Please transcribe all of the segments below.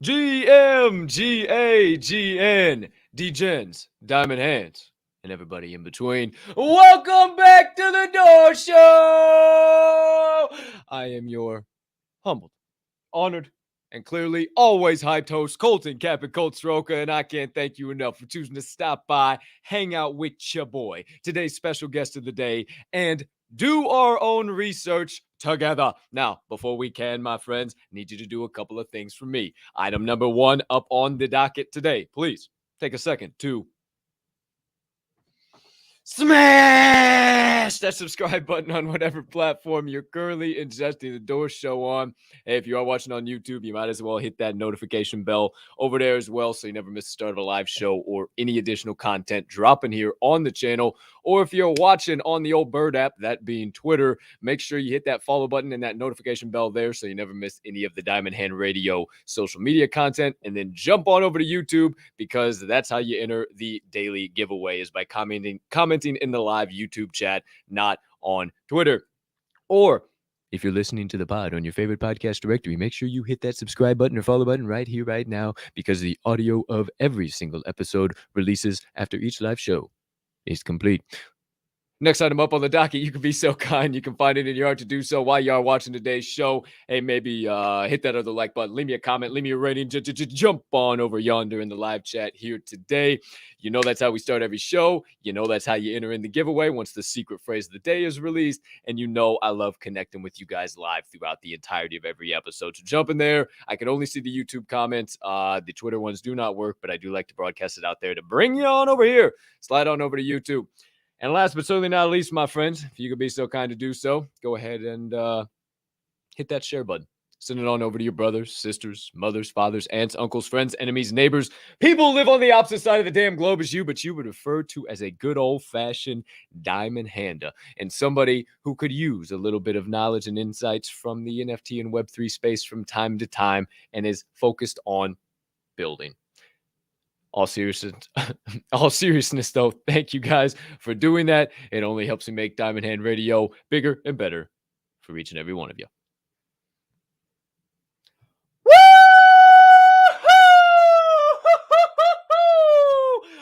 GMGAGN, Degens, Diamond Hands, and everybody in between. Welcome back to the Door Show! I am your humbled, honored, and clearly always hyped host, Colton Captain Colt Stroker, and I can't thank you enough for choosing to stop by, hang out with your boy, today's special guest of the day, and do our own research together. Now, before we can, my friends, I need you to do a couple of things for me. Item number one up on the docket today. Please take a second to smash that subscribe button on whatever platform you're currently ingesting the Door Show on. Hey, if you are watching on YouTube, you might as well hit that notification bell over there as well so you never miss the start of a live show or any additional content dropping here on the channel. Or if you're watching on the old Bird app, that being Twitter, make sure you hit that follow button and that notification bell there so you never miss any of the Diamond Hand Radio social media content. And then jump on over to YouTube because that's how you enter the daily giveaway, is by commenting in the live YouTube chat, not on Twitter. Or if you're listening to the pod on your favorite podcast directory, make sure you hit that subscribe button or follow button right here, right now, because the audio of every single episode releases after each live show is complete. Next item up on the docket, you can be so kind. You can find it in your heart to do so while you are watching today's show. Hey, maybe hit that other like button. Leave me a comment. Leave me a rating. Jump on over yonder in the live chat here today. You know that's how we start every show. You know that's how you enter in the giveaway once the secret phrase of the day is released. And you know I love connecting with you guys live throughout the entirety of every episode. So jump in there. I can only see the YouTube comments. The Twitter ones do not work, but I do like to broadcast it out there to bring you on over here. Slide on over to YouTube. And last but certainly not least, my friends, if you could be so kind to do so, go ahead and hit that share button. Send it on over to your brothers, sisters, mothers, fathers, aunts, uncles, friends, enemies, neighbors, people who live on the opposite side of the damn globe as you, but you would refer to as a good old-fashioned diamond hander, and somebody who could use a little bit of knowledge and insights from the NFT and Web3 space from time to time and is focused on building. All seriousness, though, thank you guys for doing that. It only helps me make Diamond Hand Radio bigger and better for each and every one of you.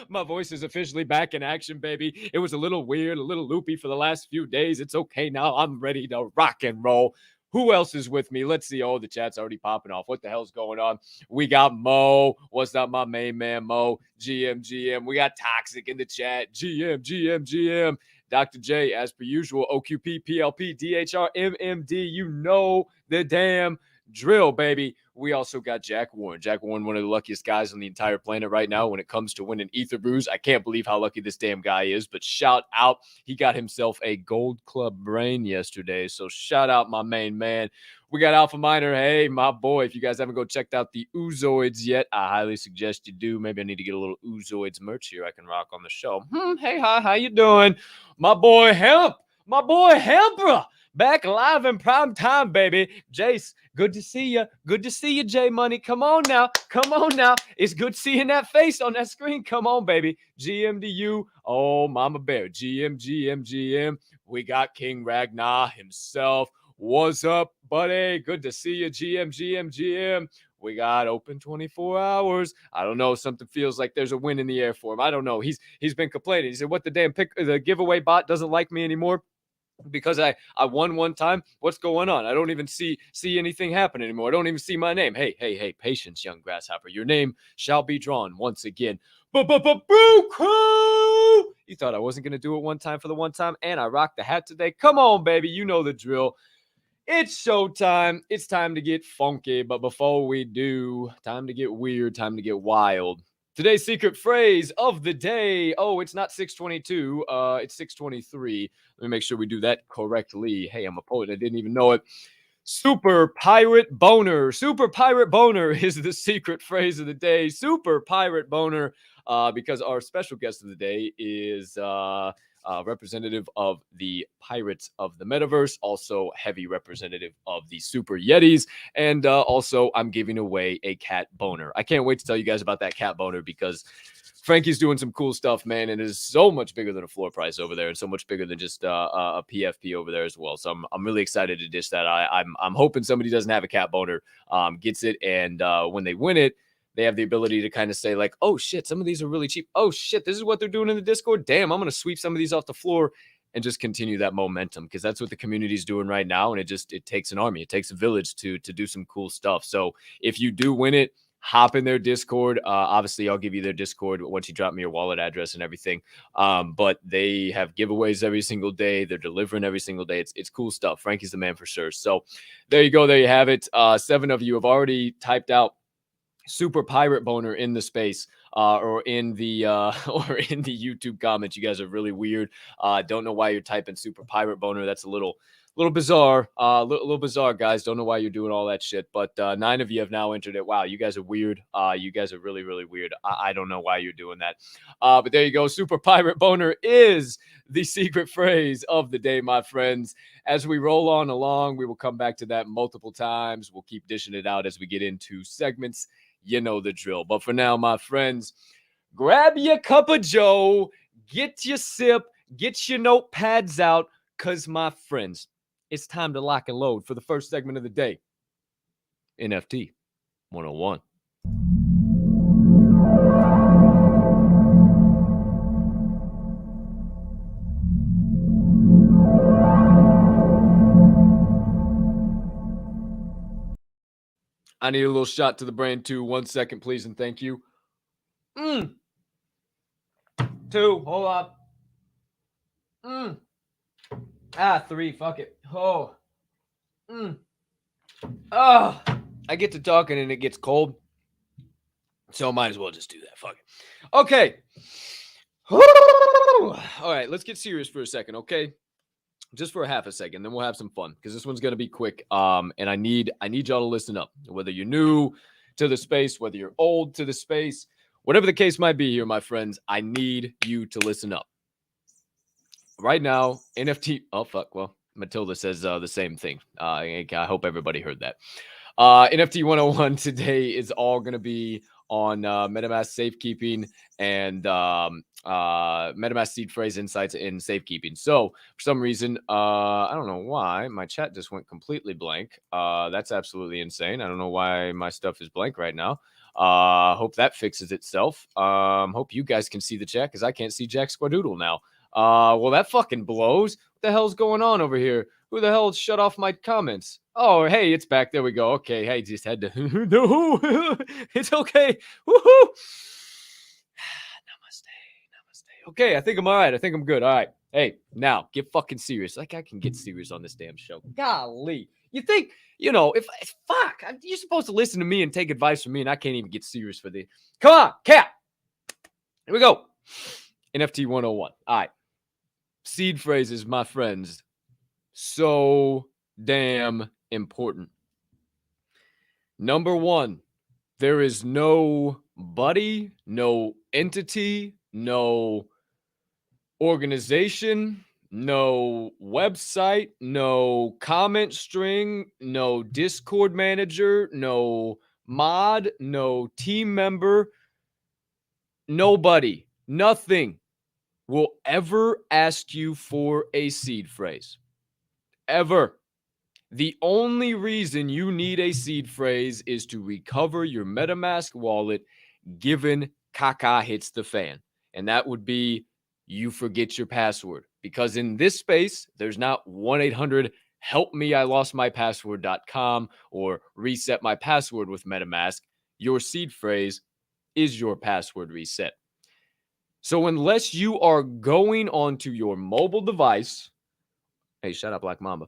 My voice is officially back in action, baby. It was a little weird, a little loopy for the last few days. It's okay now. I'm ready to rock and roll. Who else is with me? Let's see. Oh, the chat's already popping off. What the hell's going on? We got Mo. What's up, my main man, Mo? GM. We got Toxic in the chat. GM. Dr. J, as per usual. OQP, PLP, DHR, MMD. You know the damn drill, baby. We also got Jack Warren. Jack Warren, one of the luckiest guys on the entire planet right now when it comes to winning Ether Brews. I can't believe how lucky this damn guy is, but shout out. He got himself a Gold Club brain yesterday, so shout out my main man. We got Alpha Miner. Hey, my boy, if you guys haven't go checked out the Oozoids yet, I highly suggest you do. Maybe I need to get a little Oozoids merch here I can rock on the show. Hey, hi, how you doing? My boy Hemp. My boy Hempra. Back live in prime time, baby. Jace, good to see you. Good to see you, J Money. Come on now. It's good seeing that face on that screen. Come on, baby. GM to you. Oh, Mama Bear. GM. We got King Ragnar himself. What's up, buddy? Good to see you, GM. We got open 24 hours. I don't know. Something feels like there's a wind in the air for him. I don't know. He's been complaining. He said, what, the giveaway bot doesn't like me anymore? Because I won one time. What's going on? I don't even see anything happen anymore. I don't even see my name. Hey, patience, young grasshopper. Your name shall be drawn once again. Boo crew! You thought I wasn't going to do it one time for the one time, and I rocked the hat today. Come on, baby. You know the drill. It's showtime. It's time to get funky. But before we do, time to get weird, time to get wild. Today's secret phrase of the day. Oh, it's not 622. It's 623. Let me make sure we do that correctly. Hey, I'm a poet. I didn't even know it. Super pirate boner. Super pirate boner is the secret phrase of the day. Super pirate boner. Because our special guest of the day is representative of the Pirates of the Metaverse, also heavy representative of the Super Yetis, and also I'm giving away a cat boner. I can't wait to tell you guys about that cat boner because Frankie's doing some cool stuff, man, and it is so much bigger than a floor price over there, and so much bigger than just a PFP over there as well. So I'm really excited to dish that. I'm hoping somebody doesn't have a cat boner, gets it, and when they win it, they have the ability to kind of say like, oh shit, some of these are really cheap. Oh shit, this is what they're doing in the Discord. Damn, I'm gonna sweep some of these off the floor and just continue that momentum, because that's what the community is doing right now, and it takes an army, it takes a village to do some cool stuff. So if you do win it, hop in their Discord. Obviously, I'll give you their Discord once you drop me your wallet address and everything. But they have giveaways every single day. They're delivering every single day. It's cool stuff. Frankie's the man for sure. So there you go. There you have it. 7 of you have already typed out Super Pirate Boner in the space, or in the YouTube comments. You guys are really weird. Don't know why you're typing Super Pirate Boner. That's a little bizarre. Little bizarre, guys. Don't know why you're doing all that shit. But 9 of you have now entered it. Wow, you guys are weird. You guys are really, really weird. I don't know why you're doing that. But there you go. Super Pirate Boner is the secret phrase of the day, my friends. As we roll on along, we will come back to that multiple times. We'll keep dishing it out as we get into segments. You know the drill. But for now, my friends, grab your cup of joe, get your sip, get your notepads out, because, my friends, it's time to lock and load for the first segment of the day. NFT 101. I need a little shot to the brain too. 1 second, please, and thank you. 2, hold on. 3, fuck it. Oh. I get to talking and it gets cold, so I might as well just do that. Fuck it. Okay. All right, let's get serious for a second, okay? Just for a half a second, then we'll have some fun, because this one's going to be quick. And I need y'all to listen up. Whether you're new to the space, whether you're old to the space, whatever the case might be here, my friends, I need you to listen up. Right now, NFT. Oh, fuck. Well, Matilda says the same thing. I hope everybody heard that. NFT 101 today is all going to be on MetaMask Safekeeping and MetaMask Seed Phrase insights in Safekeeping. So for some reason, I don't know why my chat just went completely blank. That's absolutely insane. I don't know why my stuff is blank right now. Hope that fixes itself. Hope you guys can see the chat, because I can't see Jack Squadoodle now. Well, that fucking blows. What the hell's going on over here? Who the hell shut off my comments? Oh, hey, it's back. There we go. Okay, hey, just had to. No, it's okay. Woohoo! Namaste. Okay, I think I'm all right. I think I'm good. All right. Hey, now get fucking serious. Like, I can get serious on this damn show. Golly. You think, if fuck, you're supposed to listen to me and take advice from me, and I can't even get serious for this. Come on, Cap. Here we go. NFT 101. All right. Seed phrases, my friends. So damn important. Number 1, there is no buddy, no entity, no organization, no website, no comment string, no Discord manager, no mod, no team member, nobody, nothing will ever ask you for a seed phrase. Ever. The only reason you need a seed phrase is to recover your MetaMask wallet given caca hits the fan. And that would be you forget your password. Because in this space, there's not 1-800 help me, I lost my password.com or reset my password with MetaMask. Your seed phrase is your password reset. So unless you are going onto your mobile device, hey, shut up, Black Mamba,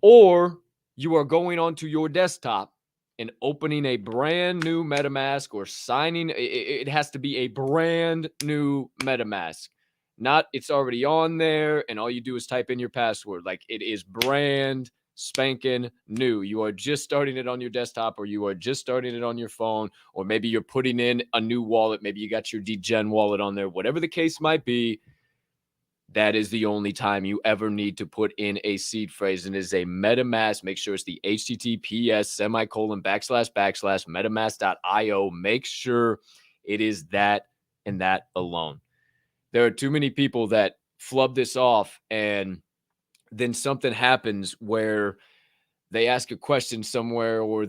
or you are going onto your desktop and opening a brand new MetaMask or signing, it has to be a brand new MetaMask. Not it's already on there and all you do is type in your password. Like, it is brand spanking new. You are just starting it on your desktop, or you are just starting it on your phone, or maybe you're putting in a new wallet. Maybe you got your Degen wallet on there. Whatever the case might be, that is the only time you ever need to put in a seed phrase, and it is a MetaMask. Make sure it's the https:// MetaMask.io. Make sure it is that and that alone. There are too many people that flub this off, and then something happens where they ask a question somewhere, or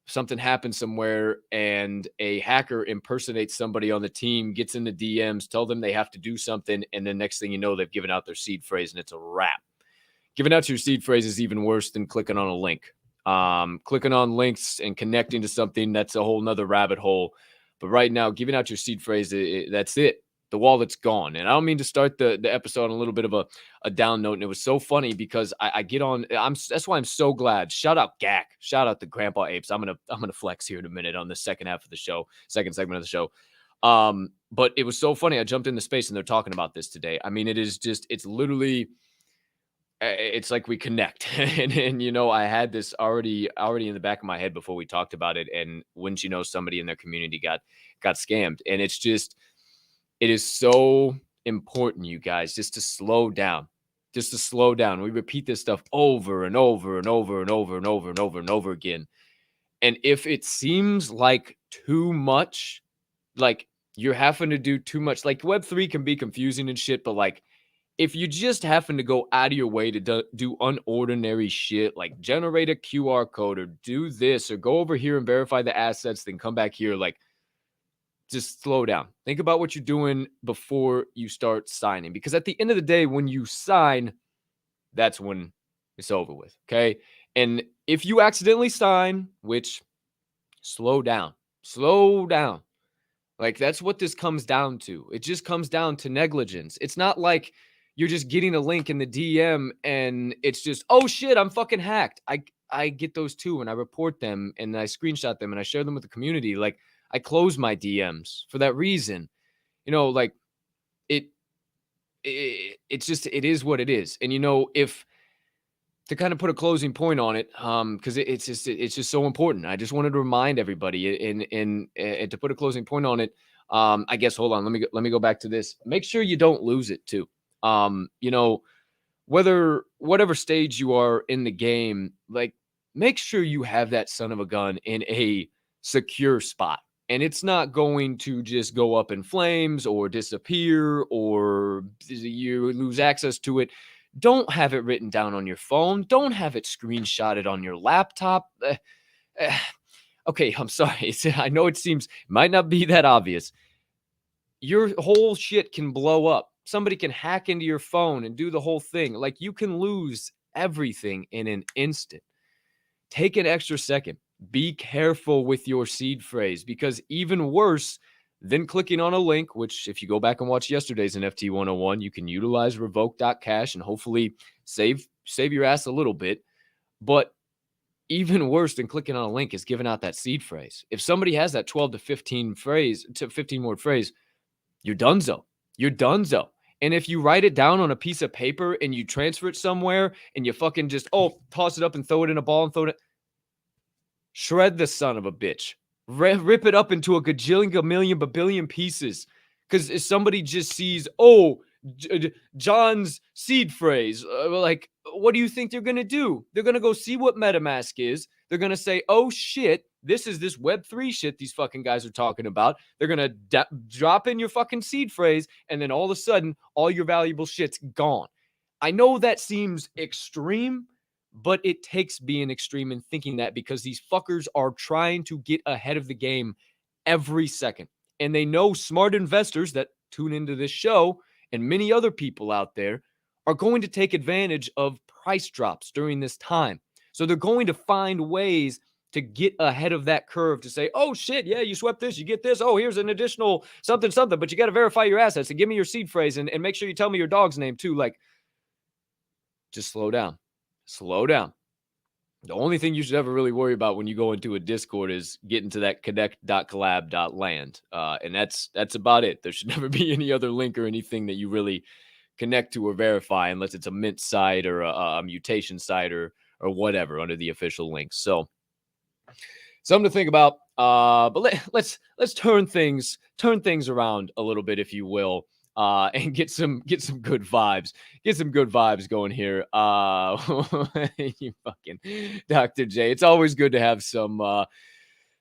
something happens somewhere, and a hacker impersonates somebody on the team, gets in the DMs, tell them they have to do something, and then next thing you know, they've given out their seed phrase, and it's a wrap. Giving out your seed phrase is even worse than clicking on a link. Clicking on links and connecting to something, that's a whole nother rabbit hole. But right now, giving out your seed phrase, that's it. The wallet's gone. And I don't mean to start the episode on a little bit of a down note. And it was so funny because I get on. That's why I'm so glad. Shout out GAC. Shout out to Grandpa Apes. I'm gonna flex here in a minute on the second half of the show, second segment of the show. But it was so funny. I jumped into space and they're talking about this today. I mean, it's literally. It's like we connect. and you know, I had this already in the back of my head before we talked about it. And wouldn't you know, somebody in their community got scammed. And it is so important, you guys, just to slow down. We repeat this stuff over and over and over and over and over and over and over again. And if it seems like too much, like you're having to do too much, like Web3 can be confusing and shit, but like, if you just happen to go out of your way to do unordinary shit, like generate a QR code or do this or go over here and verify the assets, then come back here, like, just slow down. Think about what you're doing before you start signing. Because at the end of the day, when you sign, that's when it's over with, okay? And if you accidentally sign, which, slow down. Like, that's what this comes down to. It just comes down to negligence. It's not like you're just getting a link in the DM and it's just, oh shit, I'm fucking hacked. I get those too, and I report them and I screenshot them and I share them with the community. Like, I close my DMs for that reason. You know, like it's just, it is what it is. And you know, if to kind of put a closing point on it, because it's just so important. I just wanted to remind everybody and to put a closing point on it. I guess, hold on, let me go back to this. Make sure you don't lose it too. You know, whatever stage you are in the game, like, make sure you have that son of a gun in a secure spot. And it's not going to just go up in flames or disappear or you lose access to it. Don't have it written down on your phone. Don't have it screenshotted on your laptop. Okay, I'm sorry. I know it might not be that obvious. Your whole shit can blow up. Somebody can hack into your phone and do the whole thing. Like, you can lose everything in an instant. Take an extra second. Be careful with your seed phrase, because even worse than clicking on a link, which if you go back and watch yesterday's NFT 101, you can utilize revoke.cash and hopefully save your ass a little bit. But even worse than clicking on a link is giving out that seed phrase. If somebody has that 12 to 15 word phrase, you're donezo. You're donezo. And if you write it down on a piece of paper and you transfer it somewhere and you fucking just, toss it up and throw it in a ball and throw it, shred the son of a bitch. Rip it up into a gajillion, billion pieces. Because if somebody just sees, John's seed phrase, like, what do you think they're going to do? They're going to go see what MetaMask is. They're going to say, oh shit, this is this Web3 shit these fucking guys are talking about. They're going to drop in your fucking seed phrase, and then all of a sudden, all your valuable shit's gone. I know that seems extreme, but it takes being extreme and thinking that, because these fuckers are trying to get ahead of the game every second. And they know smart investors that tune into this show and many other people out there are going to take advantage of price drops during this time. So they're going to find ways to get ahead of that curve to say, oh shit, yeah, you swept this, you get this. Oh, here's an additional something, but you got to verify your assets and give me your seed phrase and make sure you tell me your dog's name too. Like, just slow down. Slow down. The only thing you should ever really worry about when you go into a Discord is getting to that connect.collab.land. And that's about it. There should never be any other link or anything that you really connect to or verify, unless it's a mint site or a mutation site or whatever under the official links. So something to think about. But let's turn things around a little bit, if you will. And get some good vibes. Get some good vibes going here. You fucking Dr. J. It's always good to have some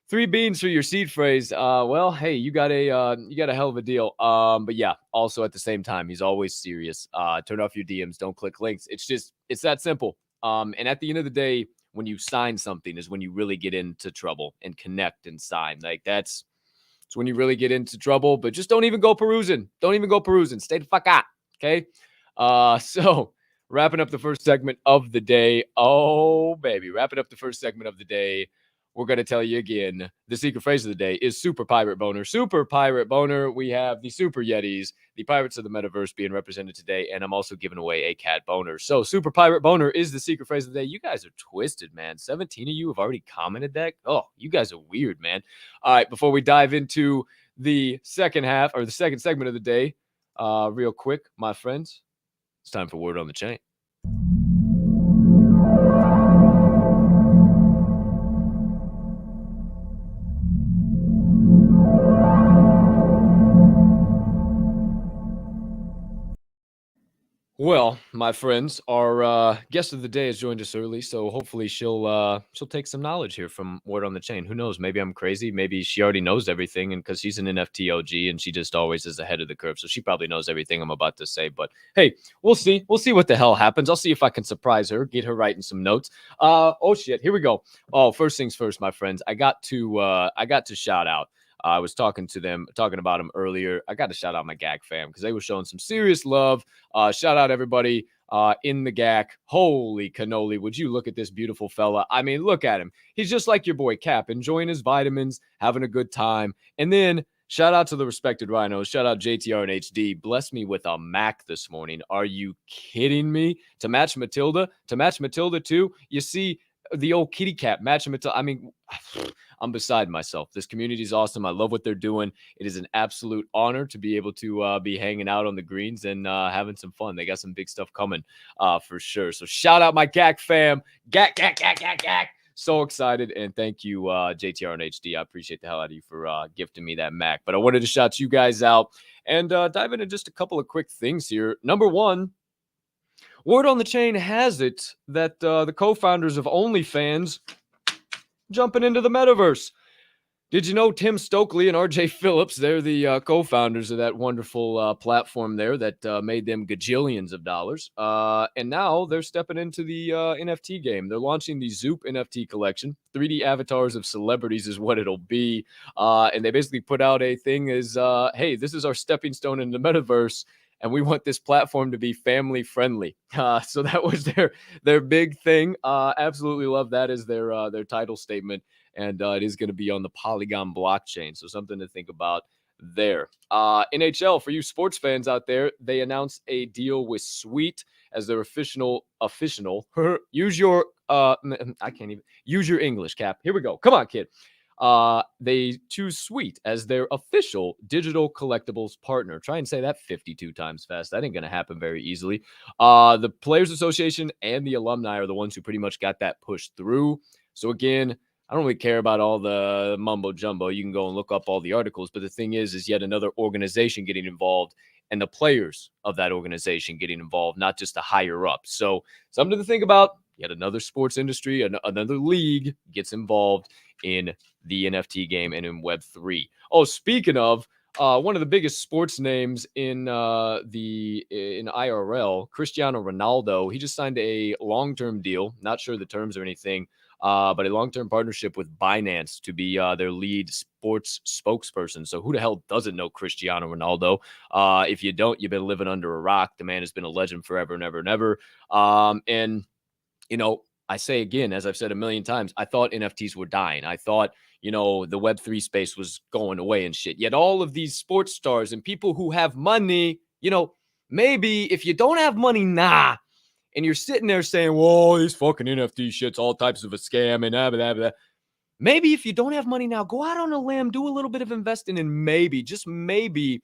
3 beans for your seed phrase. Well, hey, you got a hell of a deal. But yeah, also at the same time, he's always serious. Turn off your DMs, don't click links. It's that simple. And at the end of the day, when you sign something is when you really get into trouble and connect and sign. Like it's when you really get into trouble, but just don't even go perusing. Don't even go perusing. Stay the fuck out. Okay. So wrapping up the first segment of the day. Oh, baby. Wrapping up the first segment of the day. We're going to tell you again. The secret phrase of the day is Super Pirate Boner. Super Pirate Boner. We have the Super Yetis, the Pirates of the Metaverse being represented today. And I'm also giving away a cat boner. So Super Pirate Boner is the secret phrase of the day. You guys are twisted, man. 17 of you have already commented that. Oh, you guys are weird, man. All right. Before we dive into the second half or the second segment of the day, real quick, my friends, it's time for Word on the Chain. Well, my friends, our guest of the day has joined us early, so hopefully she'll take some knowledge here from Word on the Chain. Who knows? Maybe I'm crazy. Maybe she already knows everything, and because she's an NFT OG and she just always is ahead of the curve, so she probably knows everything I'm about to say. But hey, we'll see. We'll see what the hell happens. I'll see if I can surprise her, get her writing some notes. Oh shit, here we go. Oh, first things first, my friends. I got to shout out. I was talking about them earlier. I got to shout out my GAG fam because they were showing some serious love. Shout out everybody in the GAC. Holy cannoli. Would you look at this beautiful fella? I mean, look at him. He's just like your boy Cap, enjoying his vitamins, having a good time. And then shout out to the respected rhinos. Shout out JTR and HD. Bless me with a Mac this morning. Are you kidding me? To match Matilda too. You see the old kitty cat matching Matilda. I mean, I'm beside myself. This community is awesome. I love what they're doing. It is an absolute honor to be able to be hanging out on the greens and having some fun. They got some big stuff coming for sure. So shout out my GAC fam. GAC. So excited. And thank you, JTR and HD. I appreciate the hell out of you for gifting me that Mac. But I wanted to shout you guys out and dive into just a couple of quick things here. Number one, Word on the Chain has it that the co-founders of OnlyFans jumping into the metaverse. Did you know Tim Stokely and RJ Phillips, they're the co-founders of that wonderful platform there that made them gajillions of dollars. And now they're stepping into the NFT game. They're launching the Zoop NFT collection. 3D avatars of celebrities is what it'll be. And they basically put out a thing as, hey, this is our stepping stone in the metaverse. And we want this platform to be family friendly. So that was their big thing. Absolutely love that as their title statement. And it is going to be on the Polygon blockchain. So something to think about there. NHL, for you sports fans out there, they announced a deal with Sweet as their official use your I can't even use your English, Cap. Here we go. Come on, kid. They choose Sweet as their official digital collectibles partner. Try and say that 52 times fast. That ain't going to happen very easily. The Players Association and the alumni are the ones who pretty much got that pushed through. So again, I don't really care about all the mumbo jumbo. You can go and look up all the articles. But the thing is yet another organization getting involved and the players of that organization getting involved, not just the higher up. So something to think about. Yet another sports industry, another league gets involved in the NFT game and in Web3. Oh, speaking of, one of the biggest sports names in IRL, Cristiano Ronaldo, he just signed a long-term deal. Not sure the terms or anything, but a long-term partnership with Binance to be their lead sports spokesperson. So who the hell doesn't know Cristiano Ronaldo? If you don't, you've been living under a rock. The man has been a legend forever and ever and ever. And you know, I say again, as I've said a million times, I thought NFTs were dying. I thought, the Web3 space was going away and shit. Yet all of these sports stars and people who have money, maybe if you don't have money, and you're sitting there saying, whoa, these fucking NFT shit's all types of a scam and blah, blah, blah. Maybe if you don't have money now, go out on a limb, do a little bit of investing, and maybe, just maybe,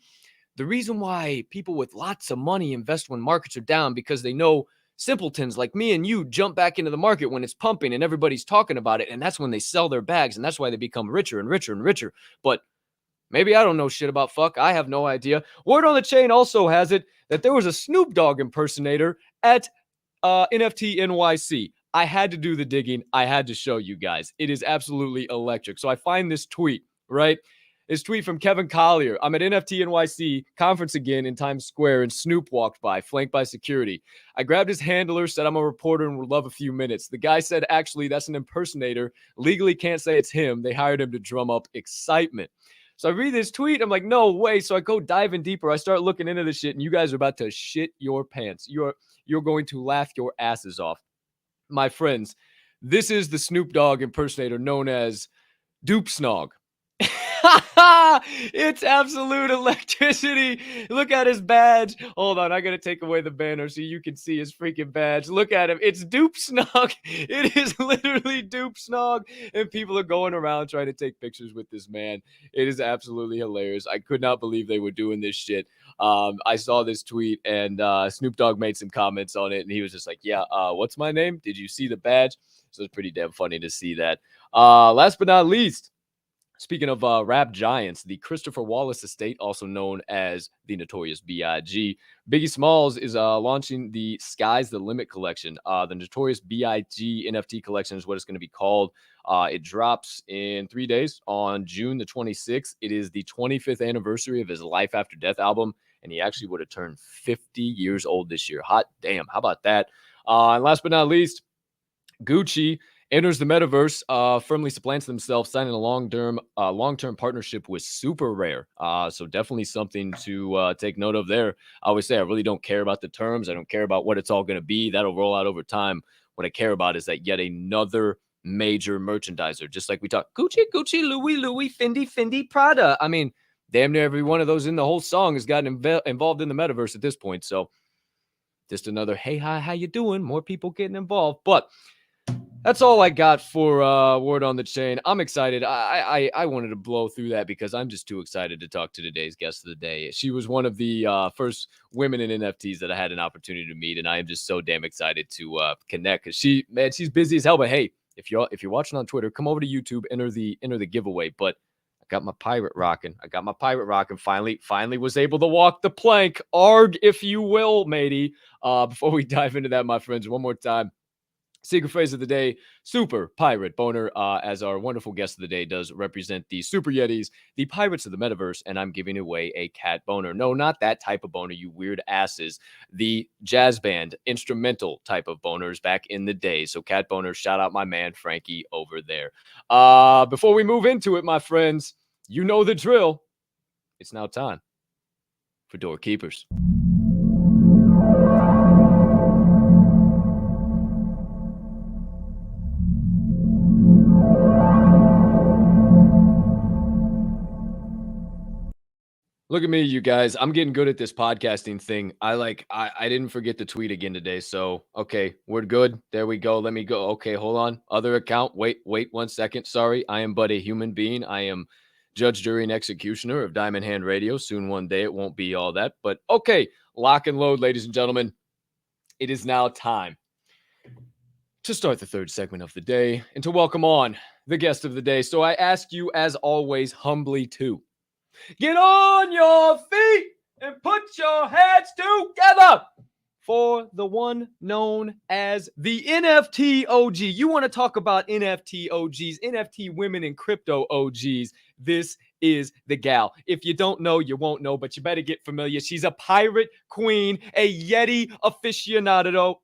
the reason why people with lots of money invest when markets are down because they know simpletons like me and you jump back into the market when it's pumping and everybody's talking about it. And that's when they sell their bags. And that's why they become richer and richer and richer. But maybe I don't know shit about fuck. I have no idea. Word on the Chain also has it that there was a Snoop Dogg impersonator at NFT NYC. I had to do the digging. I had to show you guys. It is absolutely electric. So I find this tweet, right? This tweet from Kevin Collier. I'm at NFT NYC conference again in Times Square, and Snoop walked by, flanked by security. I grabbed his handler, said I'm a reporter and would love a few minutes. The guy said, actually, that's an impersonator. Legally can't say it's him. They hired him to drum up excitement. So I read this tweet. I'm like, no way. So I go diving deeper. I start looking into this shit, and you guys are about to shit your pants. You're going to laugh your asses off. My friends, this is the Snoop Dogg impersonator known as Dupe Snog. It's absolute electricity. Look at his badge. Hold on, I gotta take away the banner so you can see his freaking badge. Look at him. It's Dupe Snog. It is literally Dupe Snog, and people are going around trying to take pictures with this man. It is absolutely hilarious. I could not believe they were doing this shit. I saw this tweet, and Snoop Dogg made some comments on it, and he was just like, "Yeah, what's my name? Did you see the badge?" So it's pretty damn funny to see that. Last but not least. Speaking of rap giants, the Christopher Wallace estate, also known as the Notorious B.I.G., Biggie Smalls is launching the Sky's the Limit collection. The Notorious B.I.G. NFT collection is what it's going to be called. It drops in 3 days on June the 26th. It is the 25th anniversary of his Life After Death album, and he actually would have turned 50 years old this year. Hot damn. How about that? And last but not least, Gucci enters the metaverse, firmly supplants themselves, signing a long-term partnership with Super Rare. So definitely something to take note of there. I always say I really don't care about the terms. I don't care about what it's all going to be. That'll roll out over time. What I care about is that yet another major merchandiser, just like we talked, Gucci, Louis, Fendi, Prada. I mean, damn near every one of those in the whole song has gotten involved in the metaverse at this point. So just another, hey, hi, how you doing? More people getting involved. But that's all I got for Word on the Chain. I'm excited. I wanted to blow through that because I'm just too excited to talk to today's guest of the day. She was one of the first women in NFTs that I had an opportunity to meet, and I am just so damn excited to connect because she's busy as hell. But hey, if you're watching on Twitter, come over to YouTube, enter the giveaway. But I got my pirate rocking. Finally was able to walk the plank. Arg, if you will, matey. Before we dive into that, my friends, one more time. Secret phrase of the day, super pirate boner, as our wonderful guest of the day does represent the super yetis, the pirates of the metaverse, and I'm giving away a cat boner. No, not that type of boner, you weird asses. The jazz band instrumental type of boners back in the day. So cat boner, shout out my man Frankie over there. Before we move into it, my friends, you know the drill. It's now time for DOORkeepers. Look at me, you guys. I'm getting good at this podcasting thing. I didn't forget to tweet again today. So, okay, we're good. There we go. Let me go. Okay, hold on. Other account. Wait 1 second. Sorry. I am but a human being. I am judge, jury, and executioner of Diamond Hand Radio. Soon one day it won't be all that. But okay, lock and load, ladies and gentlemen. It is now time to start the third segment of the day and to welcome on the guest of the day. So I ask you, as always, humbly to get on your feet and put your heads together for the one known as the NFT OG. You want to talk about NFT OGs, NFT women and crypto OGs. This is the gal. If you don't know, you won't know, but you better get familiar. She's a pirate queen, a Yeti aficionado,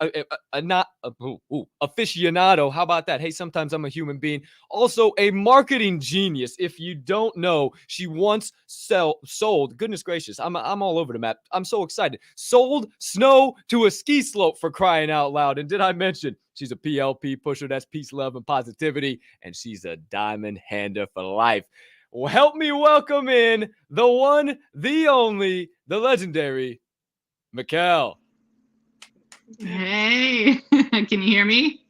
aficionado. How about that? Hey, sometimes I'm a human being. Also a marketing genius. If you don't know, she once sold, goodness gracious, I'm all over the map. I'm so excited. Sold snow to a ski slope, for crying out loud. And did I mention she's a PLP pusher? That's peace, love, and positivity. And she's a diamond hander for life. Well, help me welcome in the one, the only, the legendary Mickele. Hey, can you hear me?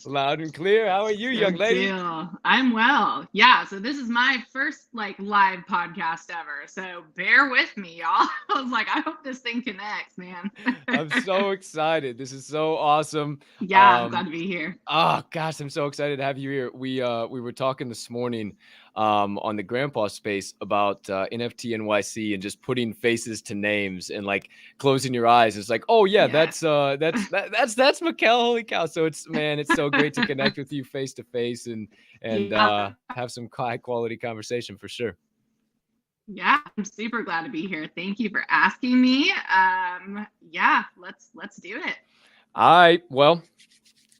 Loud and clear. How are you, young lady? I'm well. Yeah, so this is my first live podcast ever. So bear with me, y'all. I was like, I hope this thing connects, man. I'm so excited. This is so awesome. Yeah, I'm glad to be here. Oh gosh, I'm so excited to have you here. We were talking this morning on the grandpa space about NFT NYC and just putting faces to names and like closing your eyes. It's like, oh yeah, Yeah. that's Mickele. Holy cow! So it's so great to connect with you face to face and Yeah. have some high quality conversation for sure. Yeah, I'm super glad to be here. Thank you for asking me. Yeah, let's do it. All right, well.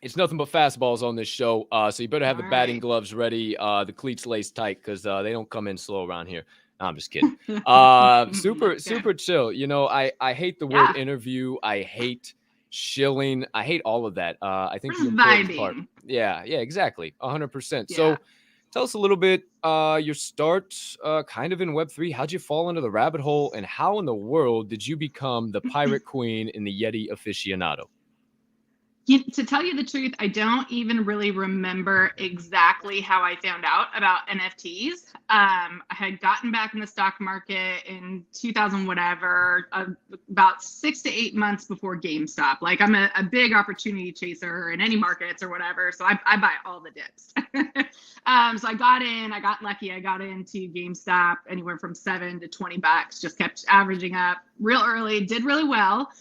It's nothing but fastballs on this show, so you better have the All batting right. gloves ready, the cleats laced tight, because they don't come in slow around here. No, I'm just kidding. Super, Let's go. super chill. You know, I hate the word Yeah, interview. I hate shilling. I hate all of that. I we're think the just important part. vibing. Yeah, exactly, 100%. Yeah. So, tell us a little bit your start, kind of in Web3. How'd you fall into the rabbit hole, and how in the world did you become the pirate queen and the Yeti aficionado? To tell you the truth, I don't even really remember exactly how I found out about NFTs. I had gotten back in the stock market in 2000, whatever, about 6 to 8 months before GameStop. Like I'm a big opportunity chaser in any markets or whatever. So I buy all the dips. So I got lucky. I got into GameStop anywhere from $7 to $20, just kept averaging up real early, did really well.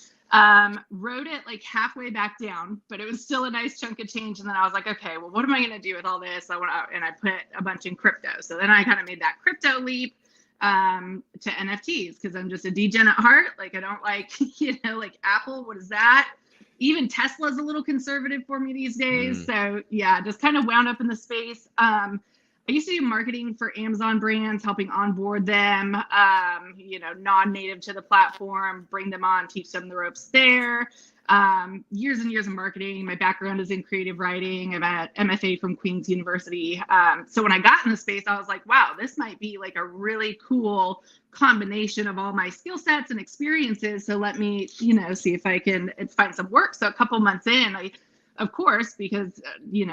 Wrote it like halfway back down, but it was still a nice chunk of change. And then I was like, okay, well, what am I going to do with all this? And I put a bunch in crypto. So then I kind of made that crypto leap to NFTs because I'm just a degen at heart. Like I don't like, like Apple, what is that? Even Tesla's a little conservative for me these days. So yeah, just kind of wound up in the space. I used to do marketing for Amazon brands, helping onboard them, non-native to the platform, bring them on, teach them the ropes there. Years and years of marketing. My background is in creative writing. I'm at MFA from Queen's University. So when I got in the space, I was like, wow, this might be like a really cool combination of all my skill sets and experiences. So let me, see if I can find some work. So a couple months in, of course, because,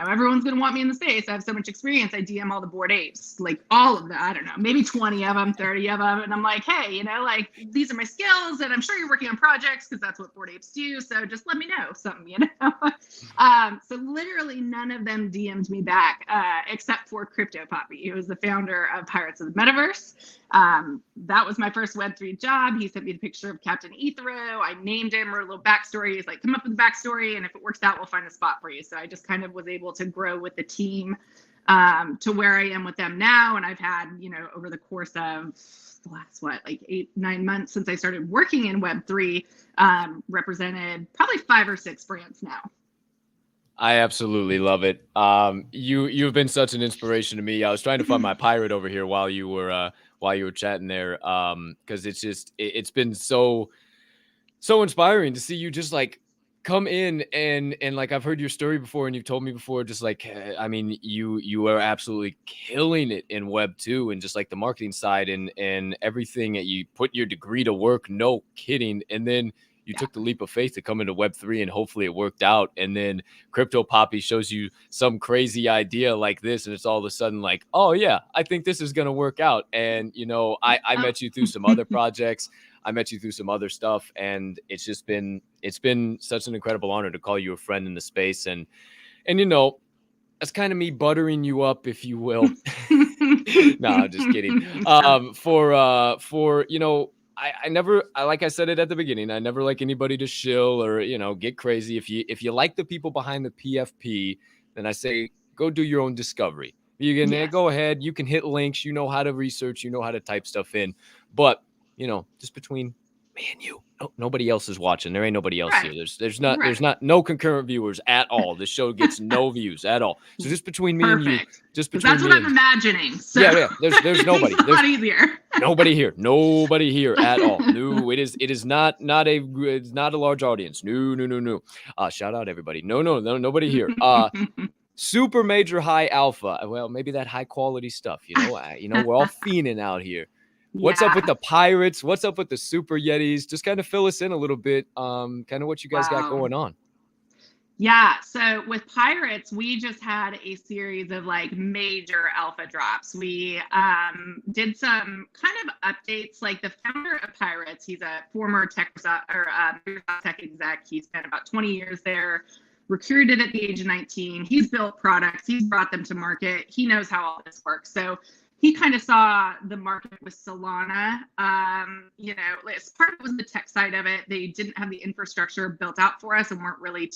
everyone's going to want me in the space. I have so much experience. I DM all the Bored Apes, like all of them. I don't know, maybe 20 of them, 30 of them. And I'm like, hey, these are my skills. And I'm sure you're working on projects because that's what Bored Apes do. So just let me know something, So literally none of them DM'd me back except for Crypto Poppy, who was the founder of Pirates of the Metaverse. That was my first Web3 job. He sent me the picture of Captain Ethero. I named him, wrote a little backstory. He's like, come up with a backstory, and if it works out, we'll find a spot for you. So I just kind of was able to grow with the team to where I am with them now. And I've had, over the course of the last, 8-9 months since I started working in Web3, represented probably 5 or 6 brands now. I absolutely love it. You've been such an inspiration to me. I was trying to find my pirate over here while you were chatting there, because it's been so inspiring to see you just like come in and like I've heard your story before and you've told me before, just like I mean you are absolutely killing it in Web 2 and just like the marketing side and everything that you put your degree to work, no kidding, and then you took the leap of faith to come into Web3 and hopefully it worked out. And then Crypto Poppy shows you some crazy idea like this. And it's all of a sudden like, oh yeah, I think this is going to work out. And, I met you through some other projects. I met you through some other stuff. And it's been such an incredible honor to call you a friend in the space. And that's kind of me buttering you up, if you will. No, I'm just kidding. I never, like I said it at the beginning, I never like anybody to shill or, get crazy. If you like the people behind the PFP, then I say, go do your own discovery. You can go ahead, you can hit links, you know how to research, you know how to type stuff in, but just between me and you, nobody else is watching. There ain't nobody else here. There's not no concurrent viewers at all. This show gets no views at all. So just between me and you, just between that's what I'm imagining. So yeah. There's nobody. It's a lot easier. Nobody here at all. No, it is not a large audience. No. Shout out everybody. No, nobody here. Super major high alpha. Well, maybe that high quality stuff. We're all fiending out here. What's up with the pirates? What's up with the super yetis? Just kind of fill us in a little bit. Kind of what you guys got going on. Yeah. So with Pirates, we just had a series of like major alpha drops. We did some kind of updates. Like the founder of Pirates, he's a former tech exec. He spent about 20 years there, recruited at the age of 19. He's built products. He's brought them to market. He knows how all this works. So he kind of saw the market with Solana. You know, part of it was the tech side of it. They didn't have the infrastructure built out for us and weren't really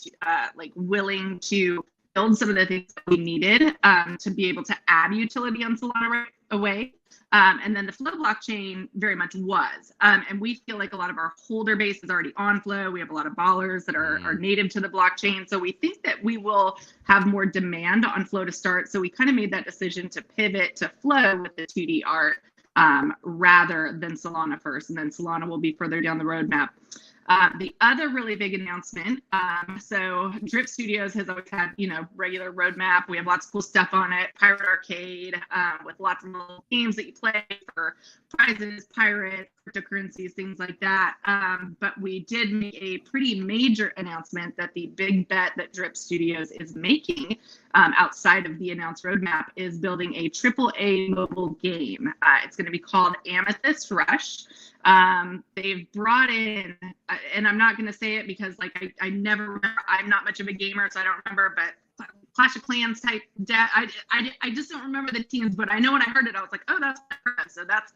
like willing to build some of the things that we needed to be able to add utility on Solana right away. And then the Flow blockchain very much was. And we feel like a lot of our holder base is already on Flow. We have a lot of ballers that are native to the blockchain. So we think that we will have more demand on Flow to start. So we kind of made that decision to pivot to Flow with the 2D art rather than Solana first. And then Solana will be further down the roadmap. The other really big announcement, so Drip Studios has always had, you know, regular roadmap. We have lots of cool stuff on it. Pirate Arcade with lots of little games that you play for prizes, pirate, cryptocurrencies, things like that. But we did make a pretty major announcement that the big bet that Drip Studios is making outside of the announced roadmap is building a AAA mobile game. It's going to be called Amethyst Rush. They've brought in, and I'm not going to say it because like I never remember, I'm not much of a gamer, so I don't remember, but Clash of Clans type, I just don't remember the teams, but I know when I heard it, I was like, oh, that's so that's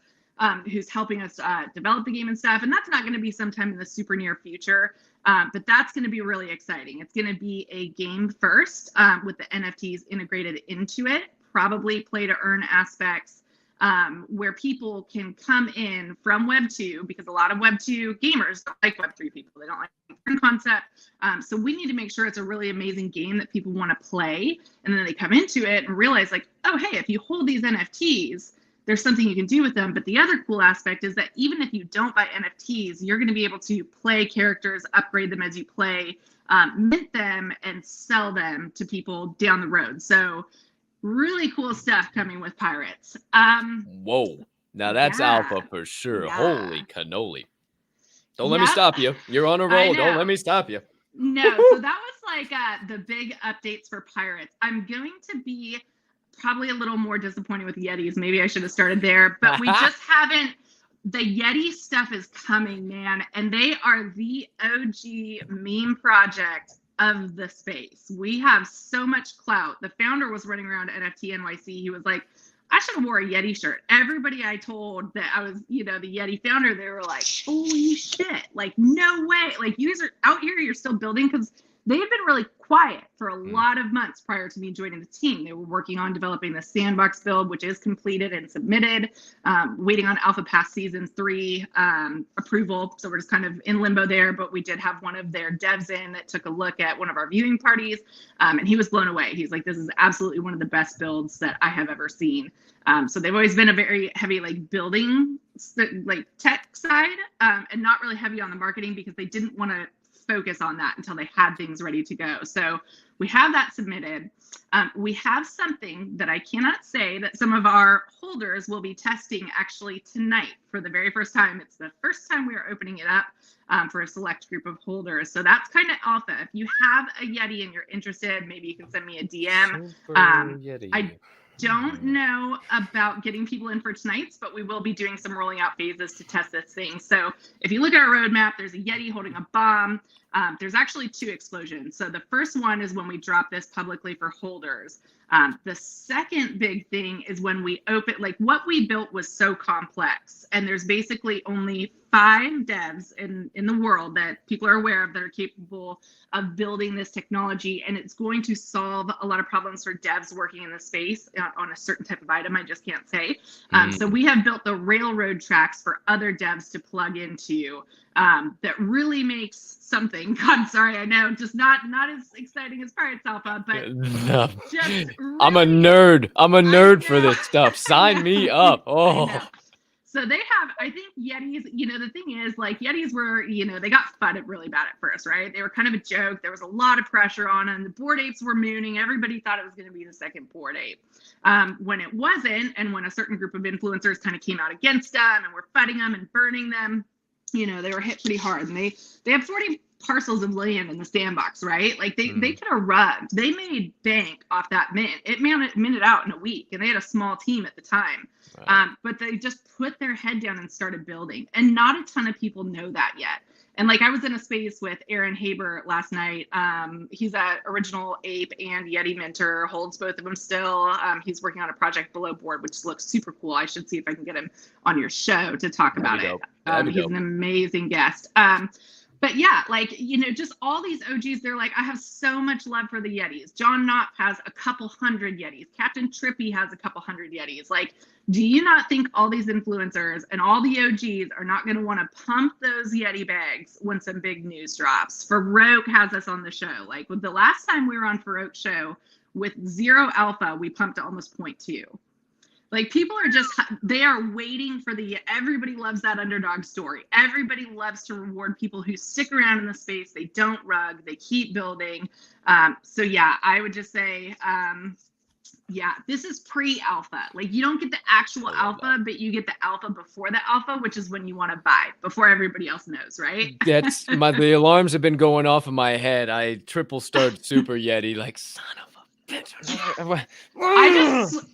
who's helping us develop the game and stuff. And that's not going to be sometime in the super near future, but that's going to be really exciting. It's going to be a game first with the NFTs integrated into it, probably play to earn aspects. Where people can come in from Web 2, because a lot of Web 2 gamers don't like Web 3 people. They don't like the concept. So we need to make sure it's a really amazing game that people want to play. And then they come into it and realize like, oh, hey, if you hold these NFTs, there's something you can do with them. But the other cool aspect is that even if you don't buy NFTs, you're going to be able to play characters, upgrade them as you play, mint them, and sell them to people down the road. So really cool stuff coming with Pirates. Whoa. Now that's alpha for sure. Yeah. Holy cannoli. Don't let me stop you. You're on a roll. Don't let me stop you. No, so that was like the big updates for Pirates. I'm going to be probably a little more disappointed with Yetis. Maybe I should have started there, but we just haven't. The Yeti stuff is coming, man, and they are the OG meme project of the space. We have so much clout. The founder was running around NFT NYC. He was like, I should have wore a Yeti shirt. Everybody I told that I was, you know, the Yeti founder, they were like, holy shit, like, no way. Like, you guys are out here, you're still building, because they've been really quiet for a lot of months prior to me joining the team. They were working on developing the sandbox build, which is completed and submitted, waiting on Alpha Pass Season 3 approval. So we're just kind of in limbo there, but we did have one of their devs in that took a look at one of our viewing parties, and he was blown away. He's like, this is absolutely one of the best builds that I have ever seen. So they've always been a very heavy like building, like tech side, and not really heavy on the marketing because they didn't want to focus on that until they had things ready to go. So we have that submitted. We have something that I cannot say that some of our holders will be testing actually tonight for the very first time. It's the first time we are opening it up for a select group of holders. So that's kind of alpha. If you have a Yeti and you're interested, maybe you can send me a DM. Yeti. I don't know about getting people in for tonight's, but we will be doing some rolling out phases to test this thing. So if you look at our roadmap, there's a Yeti holding a bomb. There's actually 2 explosions. So the first one is when we drop this publicly for holders. The second big thing is when we open, like what we built was so complex, and there's basically only 5 devs in the world that people are aware of that are capable of building this technology, and it's going to solve a lot of problems for devs working in the space on a certain type of item. I just can't say. So we have built the railroad tracks for other devs to plug into that really makes something. God, sorry, I know, just not as exciting as Pirates Alpha, but No. just really, I'm a nerd. I'm a nerd for this stuff. Sign me up. Oh. So they have, I think Yetis, you know, the thing is, like, Yetis were, you know, they got fudded really bad at first, right? They were kind of a joke. There was a lot of pressure on them. The Bored Apes were mooning. Everybody thought it was going to be the second Bored Ape. When it wasn't, and when a certain group of influencers kind of came out against them and were fudding them and burning them, you know, they were hit pretty hard. And they have 40 parcels of land in the sandbox, right? Like they could have run. They made bank off that mint. It minted out in a week, and they had a small team at the time. Right. But they just put their head down and started building, and not a ton of people know that yet. And like I was in a space with Aaron Haber last night. He's a original ape and Yeti mentor, holds both of them still. He's working on a project below board, which looks super cool. I should see if I can get him on your show to talk about it. He's an amazing guest. But yeah, like, you know, just all these OGs, they're like, I have so much love for the Yetis. John Knopf has a couple hundred Yetis. Captain Trippy has a couple hundred Yetis. Like, do you not think all these influencers and all the OGs are not going to want to pump those Yeti bags when some big news drops? Farouk has us on the show. Like, with the last time we were on Farouk's show with 0 alpha, we pumped to almost 0.2. Like, people are just, they are waiting for everybody loves that underdog story. Everybody loves to reward people who stick around in the space. They don't rug, they keep building. So yeah, I would just say, yeah, this is pre-alpha. Like, you don't get the actual alpha, but you get the alpha before the alpha, which is when you want to buy, before everybody else knows, right? That's the alarms have been going off in my head. I triple starred Super Yeti, like, son of a bitch.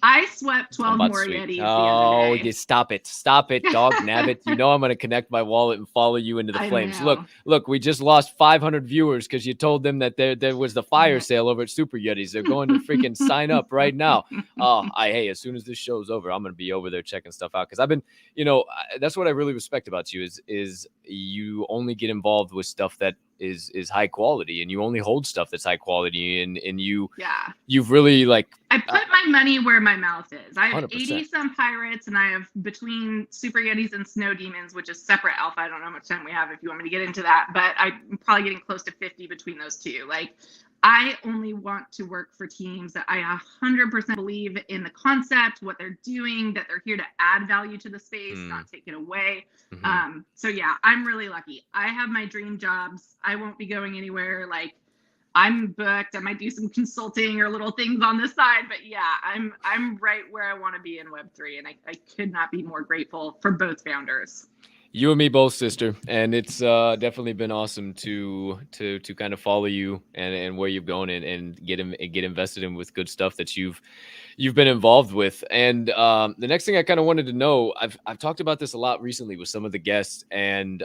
I swept 12 more Yetis the other day. You stop it, dog nabbit. You know I'm gonna connect my wallet and follow you into the flames. Look, we just lost 500 viewers because you told them that there was the fire sale over at Super Yetis. They're going to freaking sign up right now. Hey, as soon as this show's over, I'm gonna be over there checking stuff out, because I've been, you know, that's what I really respect about you is you only get involved with stuff that is high quality, and you only hold stuff that's high quality, and you've really, like, I put my money where my mouth is. I have 100%. 80 some pirates, and I have, between Super Yetis and Snow Demons, which is separate alpha. I don't know how much time we have if you want me to get into that, but I'm probably getting close to 50 between those two. Like, I only want to work for teams that I 100% believe in the concept, what they're doing, that they're here to add value to the space, not take it away. So yeah, I'm really lucky. I have my dream jobs. I won't be going anywhere. Like, I'm booked. I might do some consulting or little things on the side, but yeah, I'm right where I want to be in Web3, and I could not be more grateful for both founders. You and me both, sister, and it's definitely been awesome to kind of follow you and where you've gone and get invested in with good stuff that you've been involved with. And the next thing I kind of wanted to know, I've talked about this a lot recently with some of the guests, and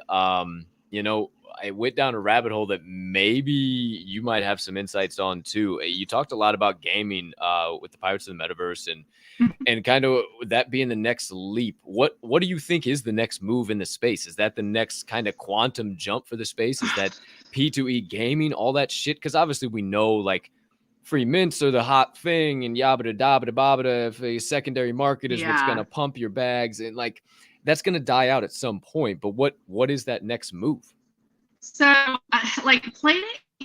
you know, I went down a rabbit hole that maybe you might have some insights on too. You talked a lot about gaming with the Pirates of the Metaverse, and kind of that being the next leap. What do you think is the next move in the space? Is that the next kind of quantum jump for the space? Is that P2E gaming, all that shit? Because obviously we know, like, free mints are the hot thing, and yabba da da babba. If a secondary market is what's going to pump your bags, and like that's going to die out at some point. But what is that next move? So, like, play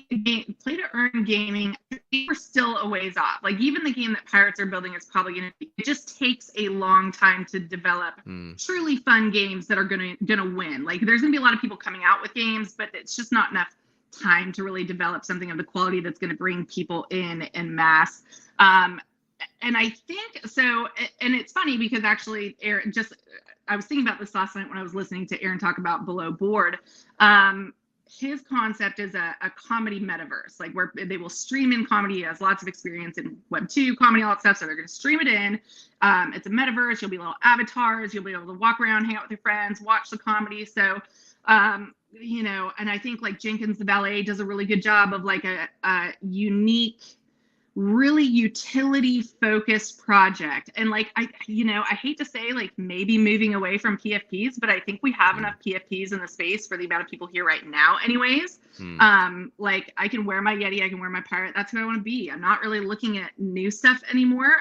to earn gaming, we're still a ways off. Like, even the game that Pirates are building is probably going to be, it just takes a long time to develop truly fun games that are gonna win. Like, there's gonna be a lot of people coming out with games, but it's just not enough time to really develop something of the quality that's going to bring people in mass. And I think so, and it's funny because actually Aaron, I was thinking about this last night when I was listening to Aaron talk about below board. His concept is a comedy metaverse, like where they will stream in comedy. He has lots of experience in Web2 comedy, all that stuff. So they're going to stream it in. It's a metaverse. You'll be little avatars. You'll be able to walk around, hang out with your friends, watch the comedy. So, you know, and I think like Jenkins the Ballet does a really good job of like a unique, really utility focused project. And like, I hate to say, like, maybe moving away from PFPs, but I think we have enough PFPs in the space for the amount of people here right now anyways. Like, I can wear my Yeti, I can wear my Pirate. That's who I want to be. I'm not really looking at new stuff anymore.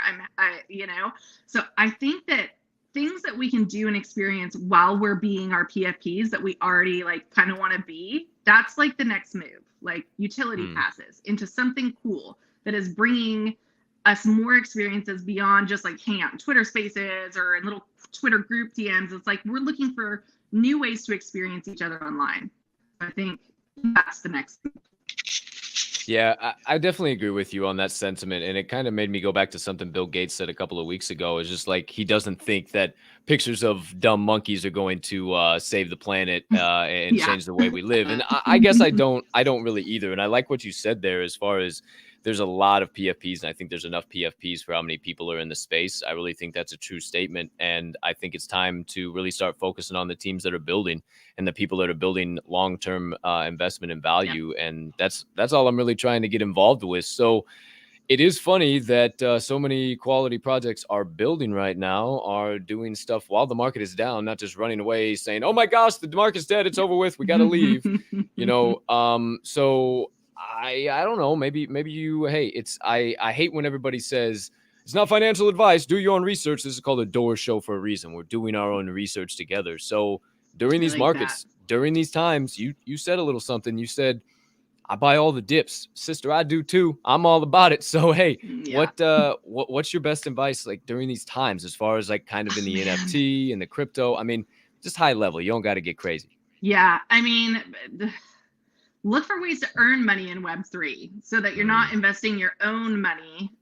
So I think that things that we can do and experience while we're being our PFPs that we already like kind of want to be, that's like the next move, like utility passes into something cool that is bringing us more experiences beyond just like hang out in Twitter spaces or in little Twitter group DMs. It's like we're looking for new ways to experience each other online. I think that's the next move. Yeah, I definitely agree with you on that sentiment. And it kind of made me go back to something Bill Gates said a couple of weeks ago. It's just like he doesn't think that pictures of dumb monkeys are going to save the planet and change the way we live. And I guess I don't really either. And I like what you said there as far as there's a lot of PFPs, and I think there's enough PFPs for how many people are in the space. I really think that's a true statement, and I think it's time to really start focusing on the teams that are building and the people that are building long-term investment and value. And that's all I'm really trying to get involved with. So it is funny that so many quality projects are building right now, are doing stuff while the market is down, not just running away saying, oh my gosh, the market's dead, it's over with, we got to leave, so I don't know, maybe you, hey, I hate when everybody says it's not financial advice, do your own research. This is called a Door Show for a reason. We're doing our own research together. So during these markets, during these times, you said a little something. You said, I buy all the dips, sister. I do too. I'm all about it. So, hey, what's your best advice like during these times, as far as like kind of in the NFT and the crypto? I mean, just high level. You don't got to get crazy. Yeah, I mean, look for ways to earn money in Web3 so that you're not investing your own money.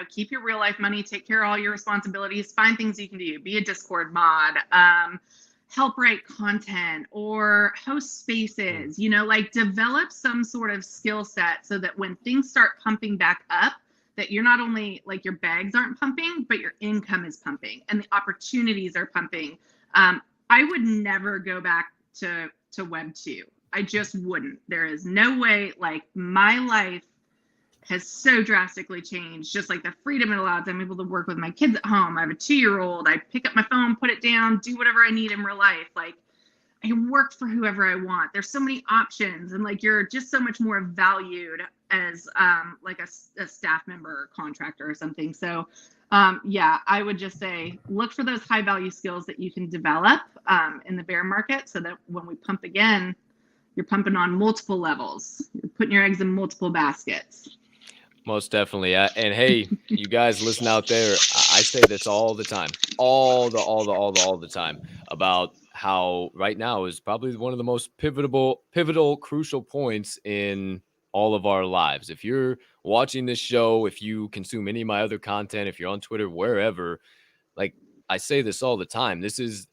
Keep your real life money. Take care of all your responsibilities. Find things you can do. Be a Discord mod. Help write content or host spaces, develop some sort of skill set so that when things start pumping back up, that you're not only like your bags aren't pumping, but your income is pumping and the opportunities are pumping. I would never go back to Web 2. I just wouldn't. There is no way. Like, my life has so drastically changed, just like the freedom it allows. I'm able to work with my kids at home. I have a 2-year-old. I pick up my phone, put it down, do whatever I need in real life. Like, I can work for whoever I want. There's so many options, and like, you're just so much more valued as like a staff member or contractor or something. So I would just say, look for those high value skills that you can develop in the bear market, so that when we pump again, you're pumping on multiple levels. You're putting your eggs in multiple baskets. Most definitely. And hey, you guys listen out there, I say this all the time, all the time, about how right now is probably one of the most pivotal, crucial points in all of our lives. If you're watching this show, if you consume any of my other content, if you're on Twitter, wherever, like, I say this all the time,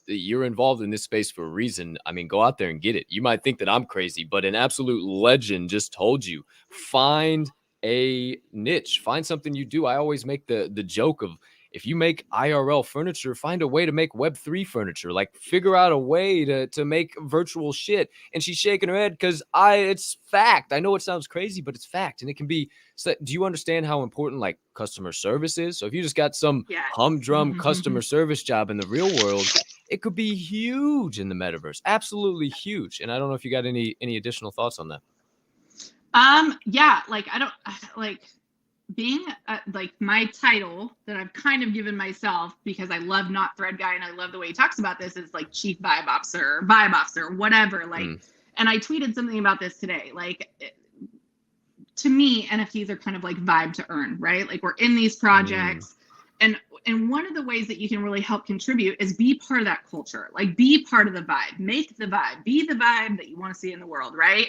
you're involved in this space for a reason. I mean, go out there and get it. You might think that I'm crazy, but an absolute legend just told you, find a niche, find something you do. I always make the joke of, if you make IRL furniture, find a way to make Web3 furniture. Like, figure out a way to make virtual shit. And she's shaking her head because it's fact. I know it sounds crazy, but it's fact. And it can be. So do you understand how important like customer service is? So if you just got some humdrum customer service job in the real world, it could be huge in the metaverse. Absolutely huge. And I don't know if you got any additional thoughts on that. Like, I don't like being like, my title that I've kind of given myself, because I love Not Thread Guy and I love the way he talks about this, is like chief vibe officer, whatever. Like, and I tweeted something about this today. Like, to me, NFTs are kind of like vibe to earn, right? Like, we're in these projects, and one of the ways that you can really help contribute is be part of that culture. Like, be part of the vibe, make the vibe, be the vibe that you want to see in the world, right?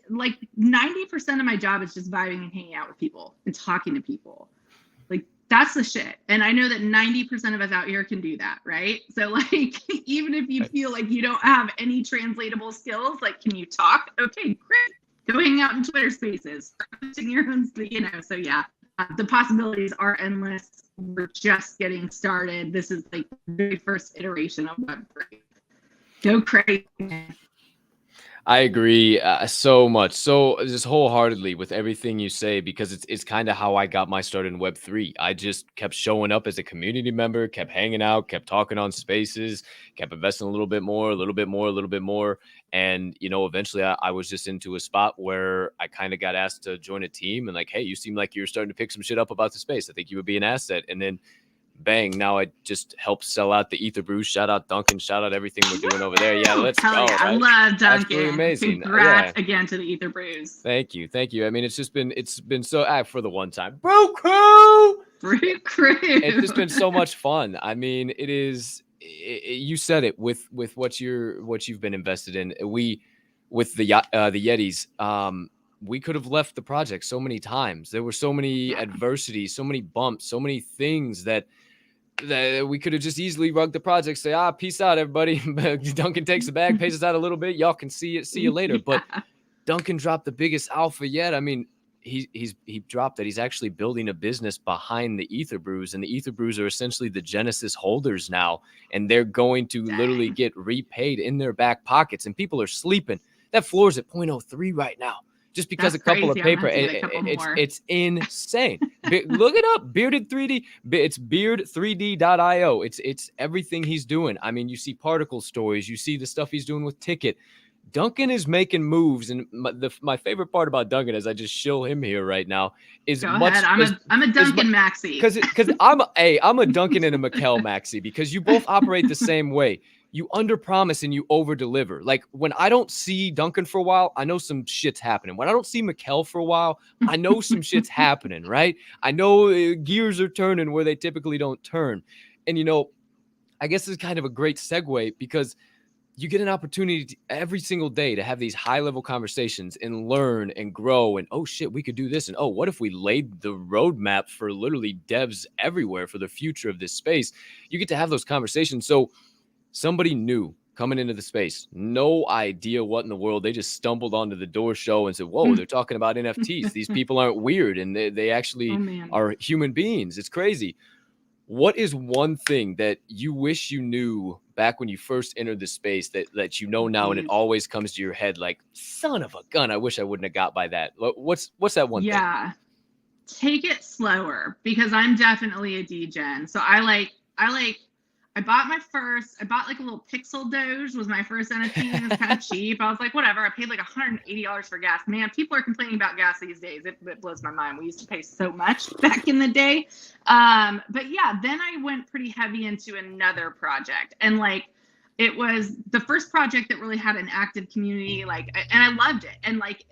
Like 90% of my job is just vibing and hanging out with people and talking to people. Like, that's the shit. And I know that 90% of us out here can do that, right? So like, even if you feel like you don't have any translatable skills, like, can you talk? Okay, great. Go hang out in Twitter spaces, in your own, so yeah, the possibilities are endless. We're just getting started. This is like the very first iteration of Web3. Go crazy. I agree so much, so just wholeheartedly with everything you say, because it's kind of how I got my start in Web3. I just kept showing up as a community member, kept hanging out, kept talking on spaces, kept investing a little bit more. And, eventually I was just into a spot where I kind of got asked to join a team, and like, hey, you seem like you're starting to pick some shit up about the space. I think you would be an asset. And then bang, now I just helped sell out the Ether Brews. Shout out Duncan. Shout out everything we're doing over there. Yeah, let's go. Yeah. Right? I love Duncan. Absolutely amazing. Congrats again to the Ether Brews. Thank you. I mean, it's been so for the one time. Brew Crew. It's just been so much fun. I mean, it is. You said it with what you've been invested in. With the Yetis. We could have left the project so many times. There were so many adversities, so many bumps, so many things that we could have just easily rugged the project, say, peace out, everybody. Duncan takes the bag, pays us out a little bit. Y'all can see you later. But Duncan dropped the biggest alpha yet. I mean, he dropped that he's actually building a business behind the Ether Brews, and the Ether Brews are essentially the Genesis holders now, and they're going to literally get repaid in their back pockets, and people are sleeping. That floor is at 0.03 right now, just because That's a couple crazy. of paper. It's insane. Look it up. Bearded 3D. It's beard3d.io. It's everything he's doing. I mean, you see particle stories. You see the stuff he's doing with Ticket. Duncan is making moves, and my favorite part about Duncan, as I just shill him here right now, is Go ahead. I'm a Duncan maxi. Because I'm a Duncan and a Mickele maxi, because you both operate the same way. You underpromise and you overdeliver. Like, when I don't see Duncan for a while, I know some shit's happening. When I don't see Mickele for a while, I know some shit's happening, right? I know gears are turning where they typically don't turn. And, I guess this is kind of a great segue, because you get an opportunity every single day to have these high-level conversations and learn and grow, and, oh shit, we could do this, and oh, what if we laid the roadmap for literally devs everywhere for the future of this space? You get to have those conversations. So somebody new coming into the space, no idea what in the world, they just stumbled onto the Door show and said, whoa, they're talking about NFTs. These people aren't weird, and they actually are human beings. It's crazy. What is one thing that you wish you knew back when you first entered the space that you know now, and it always comes to your head like, son of a gun, I wish I wouldn't have got by that? What's that one thing? Yeah, take it slower, because I'm definitely a degen. So I bought like a little Pixel Doge was my first NFT, and it's kind of cheap. I was like, whatever. I paid like $180 for gas. Man, people are complaining about gas these days. It blows my mind. We used to pay so much back in the day. But yeah, then I went pretty heavy into another project, and like, it was the first project that really had an active community, and I loved it. And like,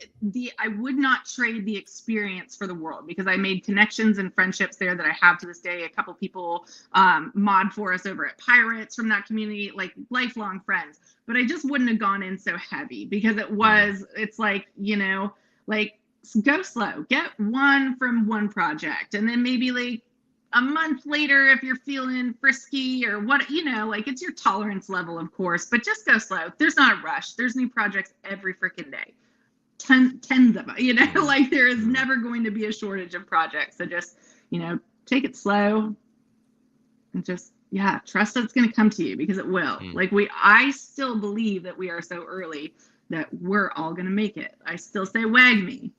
I would not trade the experience for the world, because I made connections and friendships there that I have to this day. A couple people mod for us over at Pirates from that community, like lifelong friends. But I just wouldn't have gone in so heavy, because it's like, like, go slow, get one from one project, and then maybe like a month later, if you're feeling frisky or what, like, it's your tolerance level, of course, but just go slow. There's not a rush. There's new projects every freaking day. Tens of them, like, there is never going to be a shortage of projects. So just, take it slow, and just, trust that it's going to come to you, because it will. Like, I still believe that we are so early that we're all going to make it. I still say wag me.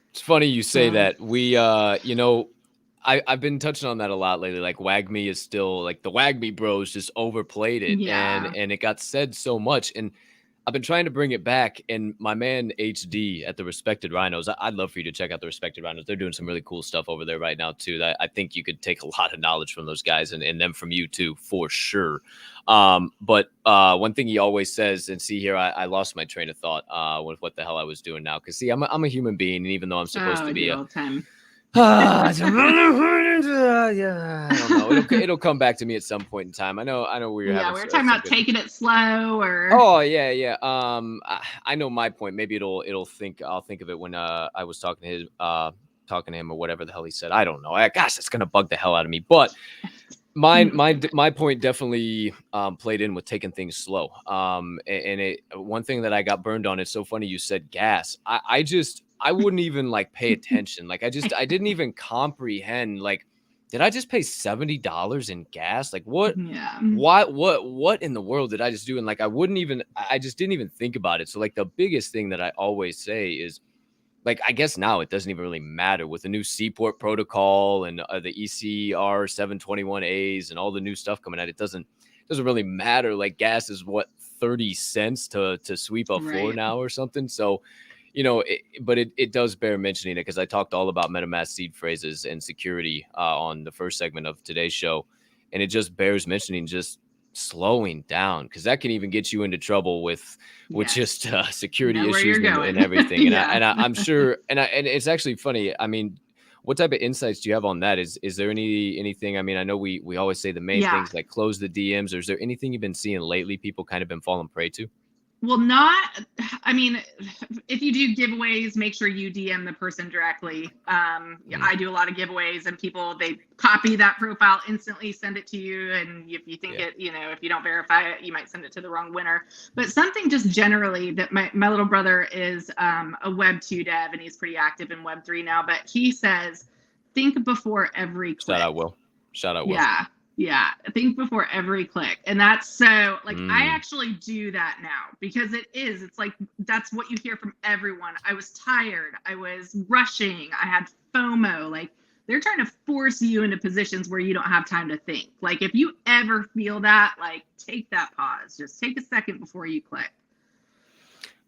It's funny you say that. We, I've been touching on that a lot lately. Like, WAGME is still, like, the WAGME bros just overplayed it, and it got said so much. And I've been trying to bring it back. And my man HD at the Respected Rhinos, I'd love for you to check out the Respected Rhinos. They're doing some really cool stuff over there right now too. That I think you could take a lot of knowledge from those guys, and them from you too, for sure. But one thing he always says, and see here, I lost my train of thought with what the hell I was doing now. Because see, I'm a human being, and even though I'm supposed to be I don't know. It'll come back to me at some point in time. I know we were we're talking about taking it slow, or I know my point. Maybe I'll think of it when I was talking to him or whatever the hell he said. I don't know. Gosh, it's gonna bug the hell out of me. But my point definitely played in with taking things slow. One thing that I got burned on. It's so funny you said gas. I wouldn't even like pay attention. Like, I didn't even comprehend, like, did I just pay $70 in gas? Like, what? Yeah. What in the world did I just do? And like, I just didn't even think about it. So like, the biggest thing that I always say is, like, I guess now it doesn't even really matter with the new Seaport protocol and the ECR 721As and all the new stuff coming out. It doesn't really matter. Like, gas is what, 30 cents to sweep a floor now or something. So, but it does bear mentioning it, because I talked all about MetaMask seed phrases and security on the first segment of today's show. And it just bears mentioning just slowing down, because that can even get you into trouble with just security issues and everything. And I'm sure, and it's actually funny. I mean, what type of insights do you have on that? Is there anything? I mean, I know we always say the main things like close the DMs, or is there anything you've been seeing lately people kind of been falling prey to? Well, not, I mean, if you do giveaways, make sure you DM the person directly. I do a lot of giveaways, and people, they copy that profile instantly, send it to you. And if you think it, you know, if you don't verify it, you might send it to the wrong winner. But something just generally that my little brother is a Web2 dev, and he's pretty active in Web3 now, but he says, think before every click. Shout out Will. Yeah, think before every click. And that's so, like, I actually do that now, because it's like, that's what you hear from everyone. I was tired, I was rushing, I had FOMO. Like, they're trying to force you into positions where you don't have time to think. Like, if you ever feel that, like, take that pause, just take a second before you click.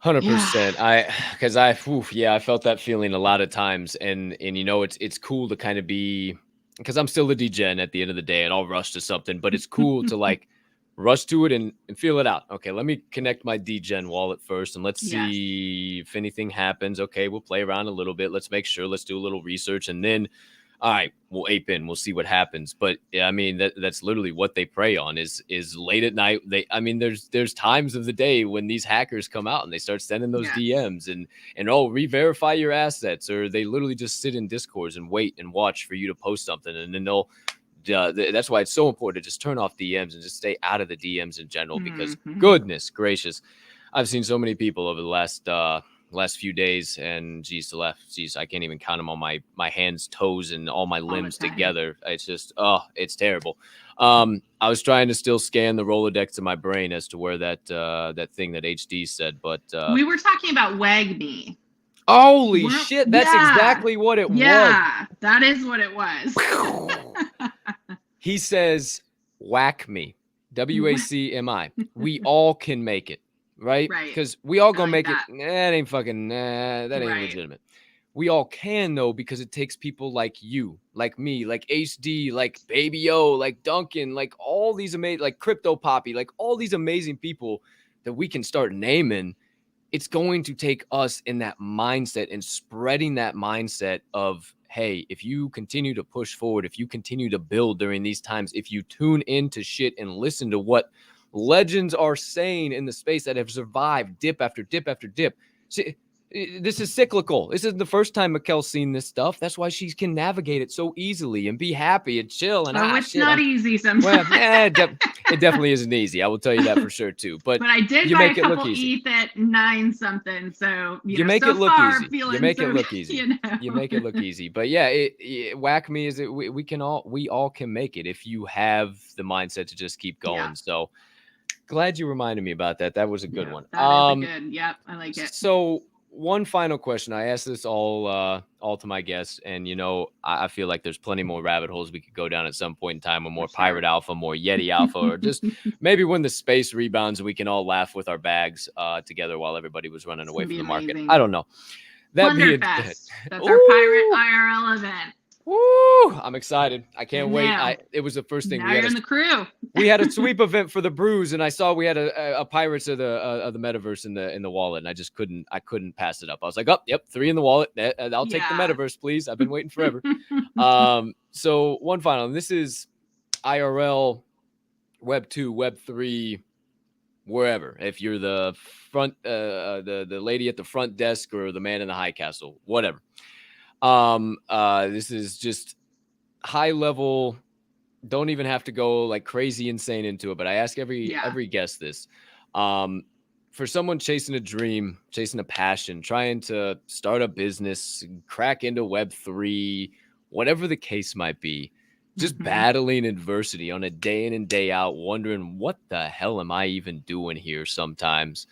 100%. I felt that feeling a lot of times, and you know, it's cool to kind of be, because I'm still a degen at the end of the day, and I'll rush to something, but it's cool to like rush to it and feel it out. Okay, let me connect my degen wallet first, and let's see if anything happens. Okay, we'll play around a little bit. Let's make sure, let's do a little research, and then, all right, we'll ape in. We'll see what happens. But yeah, I mean, that's literally what they prey on is late at night. There's times of the day when these hackers come out and they start sending those DMs and re-verify your assets, or they literally just sit in Discords and wait and watch for you to post something, and then they'll. That's why it's so important to just turn off DMs and just stay out of the DMs in general, because goodness gracious, I've seen so many people over the last few days, and I can't even count them on my hands, toes, and all my limbs together. It's just, it's terrible. I was trying to still scan the Rolodex in my brain as to where that thing that HD said, but we were talking about WagMe. Holy shit, that's exactly what it was. Yeah, that is what it was. He says, whack me, WACMI. We all can make it. Right? Because we all gonna make it. That ain't fucking, that ain't legitimate. We all can, though, because it takes people like you, like me, like HD, like Baby O, like Duncan, like all these amazing, like Crypto Poppy, like all these amazing people that we can start naming. It's going to take us in that mindset and spreading that mindset of, hey, if you continue to push forward, if you continue to build during these times, if you tune into shit and listen to what legends are saying in the space that have survived dip after dip after dip. See, this is cyclical. This isn't the first time Mickele's seen this stuff. That's why she can navigate it so easily and be happy and chill. And it's not easy sometimes. Well, it definitely isn't easy. I will tell you that for sure too. But I did buy a couple ETH at 9 something. So you make it look easy. You make it look easy. You make it look easy. But yeah, whack me is it. We all can make it if you have the mindset to just keep going. Yeah. So glad you reminded me about that. That was a good one. That is good. Yep, I like it. So one final question. I asked this all to my guests, and you know, I feel like there's plenty more rabbit holes we could go down at some point in time, or more Pirate Alpha, more Yeti Alpha, or just maybe when the space rebounds, we can all laugh with our bags together while everybody was running away from the market. I don't know. That being said, that's our Pirate IRL event. Woo! I'm excited. I can't wait. It was the first thing we had. In the crew. We had a sweep event for the brews, and I saw we had a Pirates of the Metaverse in the wallet, and I couldn't pass it up. I was like, oh, yep, 3 in the wallet. I'll take the Metaverse, please. I've been waiting forever. So one final, and this is IRL, Web 2, Web 3, wherever. If you're the front, the lady at the front desk, or the man in the high castle, whatever. This is just high level. Don't even have to go like crazy insane into it, but I ask every guest this. For someone chasing a dream, chasing a passion, trying to start a business, crack into Web3, whatever the case might be, just battling adversity on a day in and day out, wondering what the hell am I even doing here sometimes.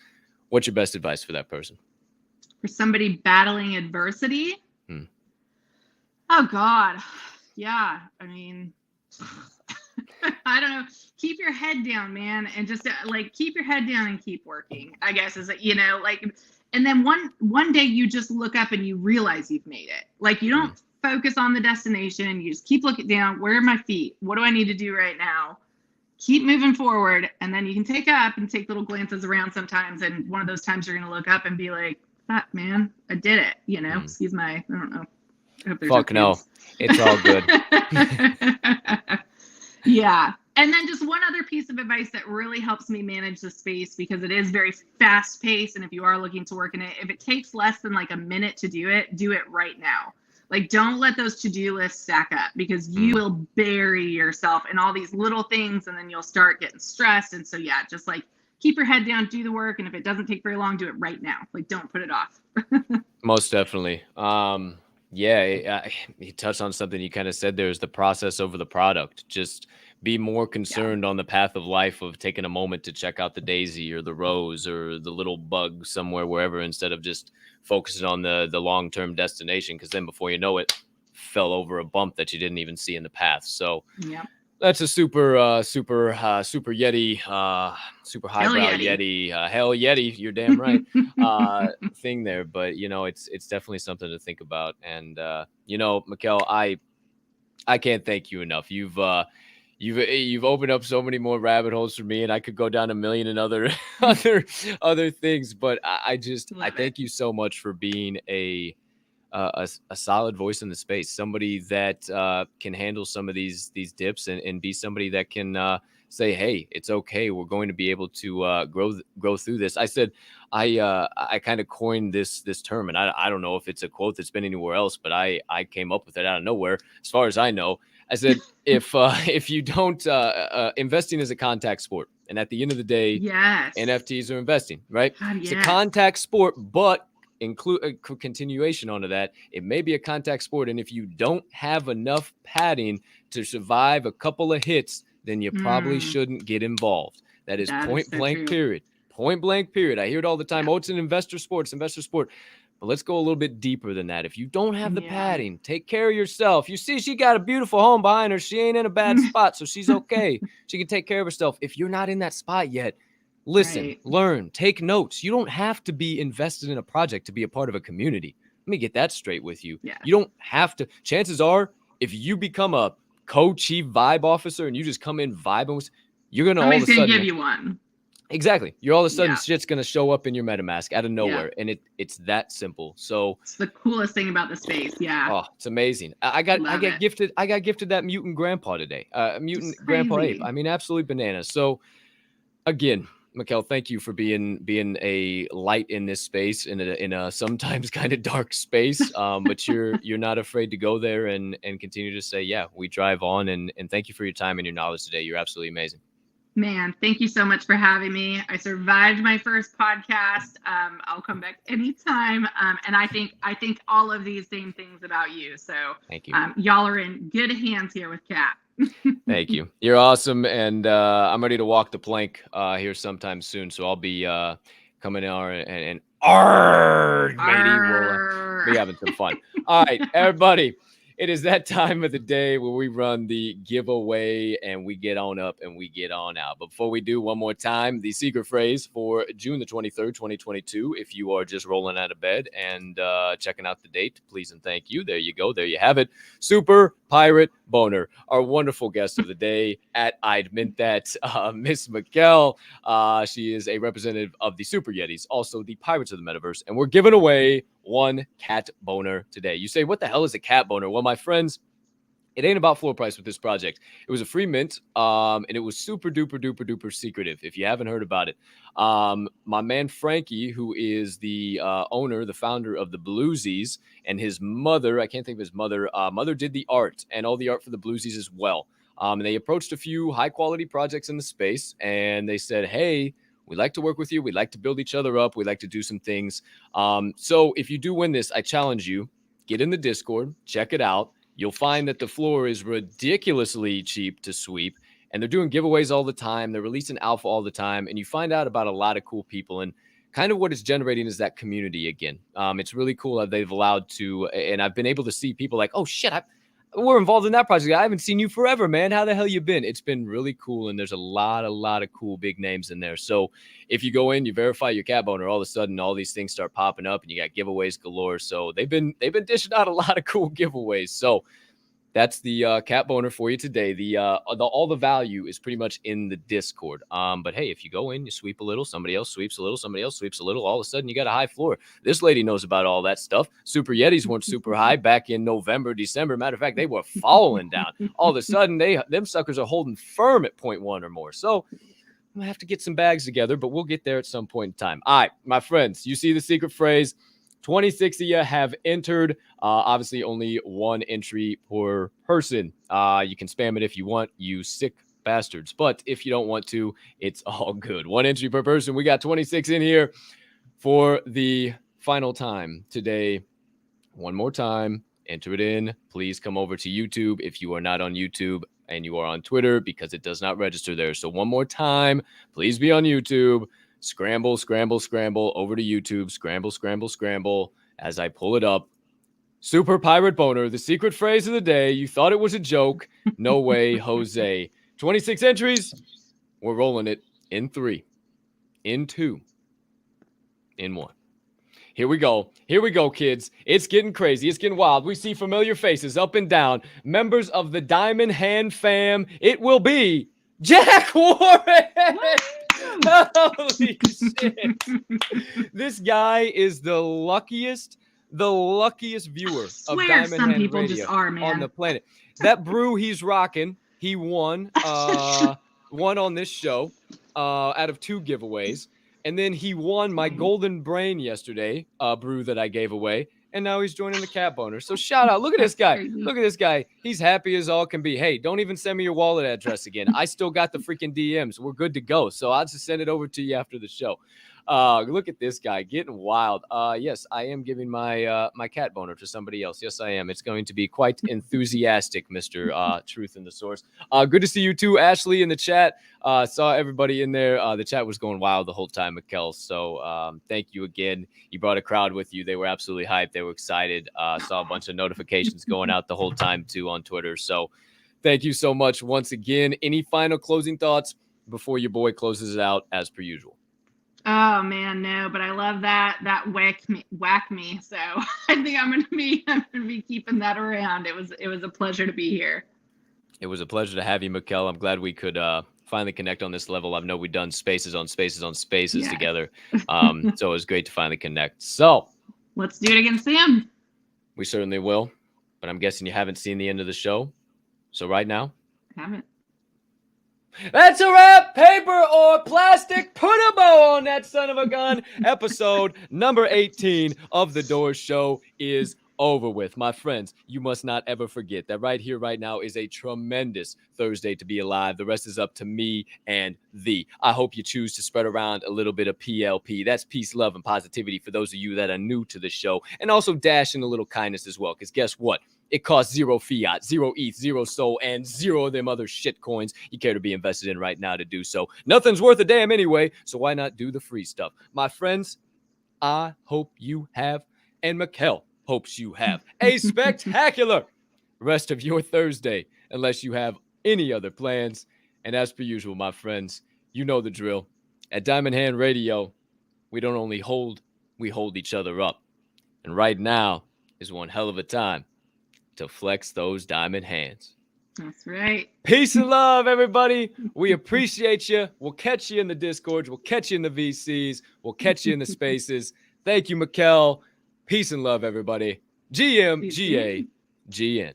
What's your best advice for that person? For somebody battling adversity? Oh God. Yeah. I mean, I don't know. Keep your head down, man. And just like, keep your head down and keep working, I guess, is it, you know, like, and then one day you just look up and you realize you've made it. Like, you don't focus on the destination. You just keep looking down. Where are my feet? What do I need to do right now? Keep moving forward. And then you can take up and take little glances around sometimes. And one of those times you're going to look up and be like, "Fuck, man, I did it." You know, excuse my, I don't know. Fuck no. It's all good. Yeah. And then just one other piece of advice that really helps me manage the space, because it is very fast paced. And if you are looking to work in it, if it takes less than like a minute to do it right now. Like, don't let those to-do lists stack up, because you will bury yourself in all these little things, and then you'll start getting stressed. And so, yeah, just like keep your head down, do the work. And if it doesn't take very long, do it right now. Like, don't put it off. Most definitely. Yeah, he touched on something you kind of said there, is the process over the product. Just be more concerned on the path of life of taking a moment to check out the daisy or the rose or the little bug somewhere, wherever, instead of just focusing on the long-term destination. Because then before you know it, fell over a bump that you didn't even see in the path. So Yeah. that's a super Yeti, super highbrow Yeti, hell Yeti. You're damn right. Thing there, but it's definitely something to think about. And Mickele, I can't thank you enough. You've opened up so many more rabbit holes for me, and I could go down a million and other things. But I thank you so much for being a solid voice in the space, somebody that can handle some of these dips and be somebody that can say, hey, it's okay. We're going to be able to grow through this. I said, I kind of coined this term, and I don't know if it's a quote that's been anywhere else, but I came up with it out of nowhere. As far as I know, I said, if you don't, investing is a contact sport. And at the end of the day, yes, NFTs are investing, right? God, It's a contact sport, but include a continuation onto that, it may be a contact sport. And if you don't have enough padding to survive a couple of hits, then you probably shouldn't get involved. That is point blank, period. Point blank, period. I hear it all the time. Oh, it's an investor sport. But let's go a little bit deeper than that. If you don't have the padding, take care of yourself. You see, she got a beautiful home behind her. She ain't in a bad spot, so she's okay. She can take care of herself. If you're not in that spot yet, listen, learn, take notes. You don't have to be invested in a project to be a part of a community. Let me get that straight with you. You don't have to. Chances are, if you become a co-chief vibe officer and you just come in vibing, you're going to all of a sudden give you one. Exactly. You're all of a sudden shit's going to show up in your MetaMask out of nowhere. And it's that simple. So it's the coolest thing about the space. Yeah. Oh, it's amazing. I got gifted that mutant grandpa today. Mutant grandpa ape. I mean, absolutely bananas. So again, Mickele, thank you for being a light in this space, in a sometimes kind of dark space. But you're not afraid to go there and continue to say, yeah, we drive on. And thank you for your time and your knowledge today. You're absolutely amazing. Man, thank you so much for having me. I survived my first podcast. I'll come back anytime. And I think all of these same things about you. So thank you. Y'all are in good hands here with Kat. Thank you. You're awesome. And I'm ready to walk the plank here sometime soon. So I'll be coming out and we'll be having some fun. All right, everybody. It is that time of the day where we run the giveaway and we get on up and we get on out. But before we do, one more time, the secret phrase for June the 23rd, 2022. If you are just rolling out of bed and checking out the date, please and thank you. There you go. There you have it. Super Pirate Boner, our wonderful guest of the day at I'd Mint That, Miss Mickele. She is a representative of the Super Yetis, also the Pirates of the Metaverse. And we're giving away one cat boner today. You say, what the hell is a cat boner? Well, my friends, it ain't about floor price with this project. It was a free mint, and it was super duper secretive. If you haven't heard about it, my man Frankie, who is the owner, the founder of the Bluesies, and his mother, I can't think of his mother. Mother did the art and all the art for the Bluesies as well. And they approached a few high quality projects in the space, and they said, hey, we like to work with you. We like to build each other up. We like to do some things. So if you do win this, I challenge you, get in the Discord, check it out. You'll find that the floor is ridiculously cheap to sweep, and they're doing giveaways all the time. They're releasing alpha all the time, and you find out about a lot of cool people. And kind of what it's generating is that community again. It's really cool that they've allowed to, and I've been able to see people like, oh shit, we're involved in that project. I haven't seen you forever, man. How the hell you been? It's been really cool, and there's a lot of cool big names in there. So if you go in, you verify your cat boner, all of a sudden all these things start popping up, and you got giveaways galore. So they've been dishing out a lot of cool giveaways. So that's the cat boner for you today. All the value is pretty much in the Discord. But hey, if you go in, you sweep a little, somebody else sweeps a little, somebody else sweeps a little, all of a sudden you got a high floor. This lady knows about all that stuff. Super Yetis weren't super high back in November, December. Matter of fact, they were falling down. All of a sudden, them suckers are holding firm at 0.1 or more. So I'm gonna have to get some bags together, but we'll get there at some point in time. All right, my friends, you see the secret phrase. 26 of you have entered. Obviously, only one entry per person. You can spam it if you want, you sick bastards. But if you don't want to, it's all good. One entry per person. We got 26 in here for the final time today. One more time. Enter it in. Please come over to YouTube if you are not on YouTube and you are on Twitter, because it does not register there. So one more time, please be on YouTube. Scramble, scramble, scramble over to YouTube. Scramble, scramble, scramble as I pull it up. Super Pirate Boner, the secret phrase of the day. You thought it was a joke. No way, Jose. 26 entries. We're rolling it in 3, in 2, in 1. Here we go. Here we go, kids. It's getting crazy. It's getting wild. We see familiar faces up and down. Members of the Diamond Hand fam. It will be Jack Warren. Holy shit. This guy is the luckiest viewer of Diamond some Hand people Radio just are, man. on the planet. That brew he's rocking, he won on this show out of 2 giveaways. And then he won my golden brain yesterday, brew that I gave away. And now he's joining the cat boner. So shout out. Look at this guy. Look at this guy. He's happy as all can be. Hey, don't even send me your wallet address again. I still got the freaking DMs. We're good to go. So I'll just send it over to you after the show. Look at this guy getting wild. Yes, I am giving my my cat boner to somebody else. Yes, I am. It's going to be quite enthusiastic, Mr. Truth in the Source. Good to see you too, Ashley, in the chat. Saw everybody in there. The chat was going wild the whole time, Mickele. So thank you again. You brought a crowd with you. They were absolutely hyped. They were excited. Saw a bunch of notifications going out the whole time too on Twitter. So thank you so much once again. Any final closing thoughts before your boy closes it out as per usual? Oh man, no, but I love that whack me. So I think I'm gonna be keeping that around. It was a pleasure to be here. It was a pleasure to have you, Mickele. I'm glad we could finally connect on this level. I know we've done spaces on spaces on spaces together. So it was great to finally connect. So let's do it again, Sam. We certainly will. But I'm guessing you haven't seen the end of the show. So right now, I haven't. That's a wrap. Paper or plastic. Put a bow on that son of a gun. Episode number 18 of The Door Show is over with. My friends, you must not ever forget that right here, right now is a tremendous Thursday to be alive. The rest is up to me and thee. I hope you choose to spread around a little bit of PLP. That's peace, love, and positivity for those of you that are new to the show. And also dash in a little kindness as well, because guess what? It costs 0 fiat, 0 ETH, 0 SOL, and 0 of them other shit coins you care to be invested in right now to do so. Nothing's worth a damn anyway, so why not do the free stuff? My friends, I hope you have, and Mickele hopes you have, a spectacular rest of your Thursday, unless you have any other plans. And as per usual, my friends, you know the drill. At Diamond Hand Radio, we don't only hold, we hold each other up. And right now is one hell of a time to flex those diamond hands. That's right. Peace and love, everybody. We appreciate you. We'll catch you in the Discord. We'll catch you in the VCs. We'll catch you in the spaces. Thank you, Mickele. Peace and love, everybody. GM, GA, GN.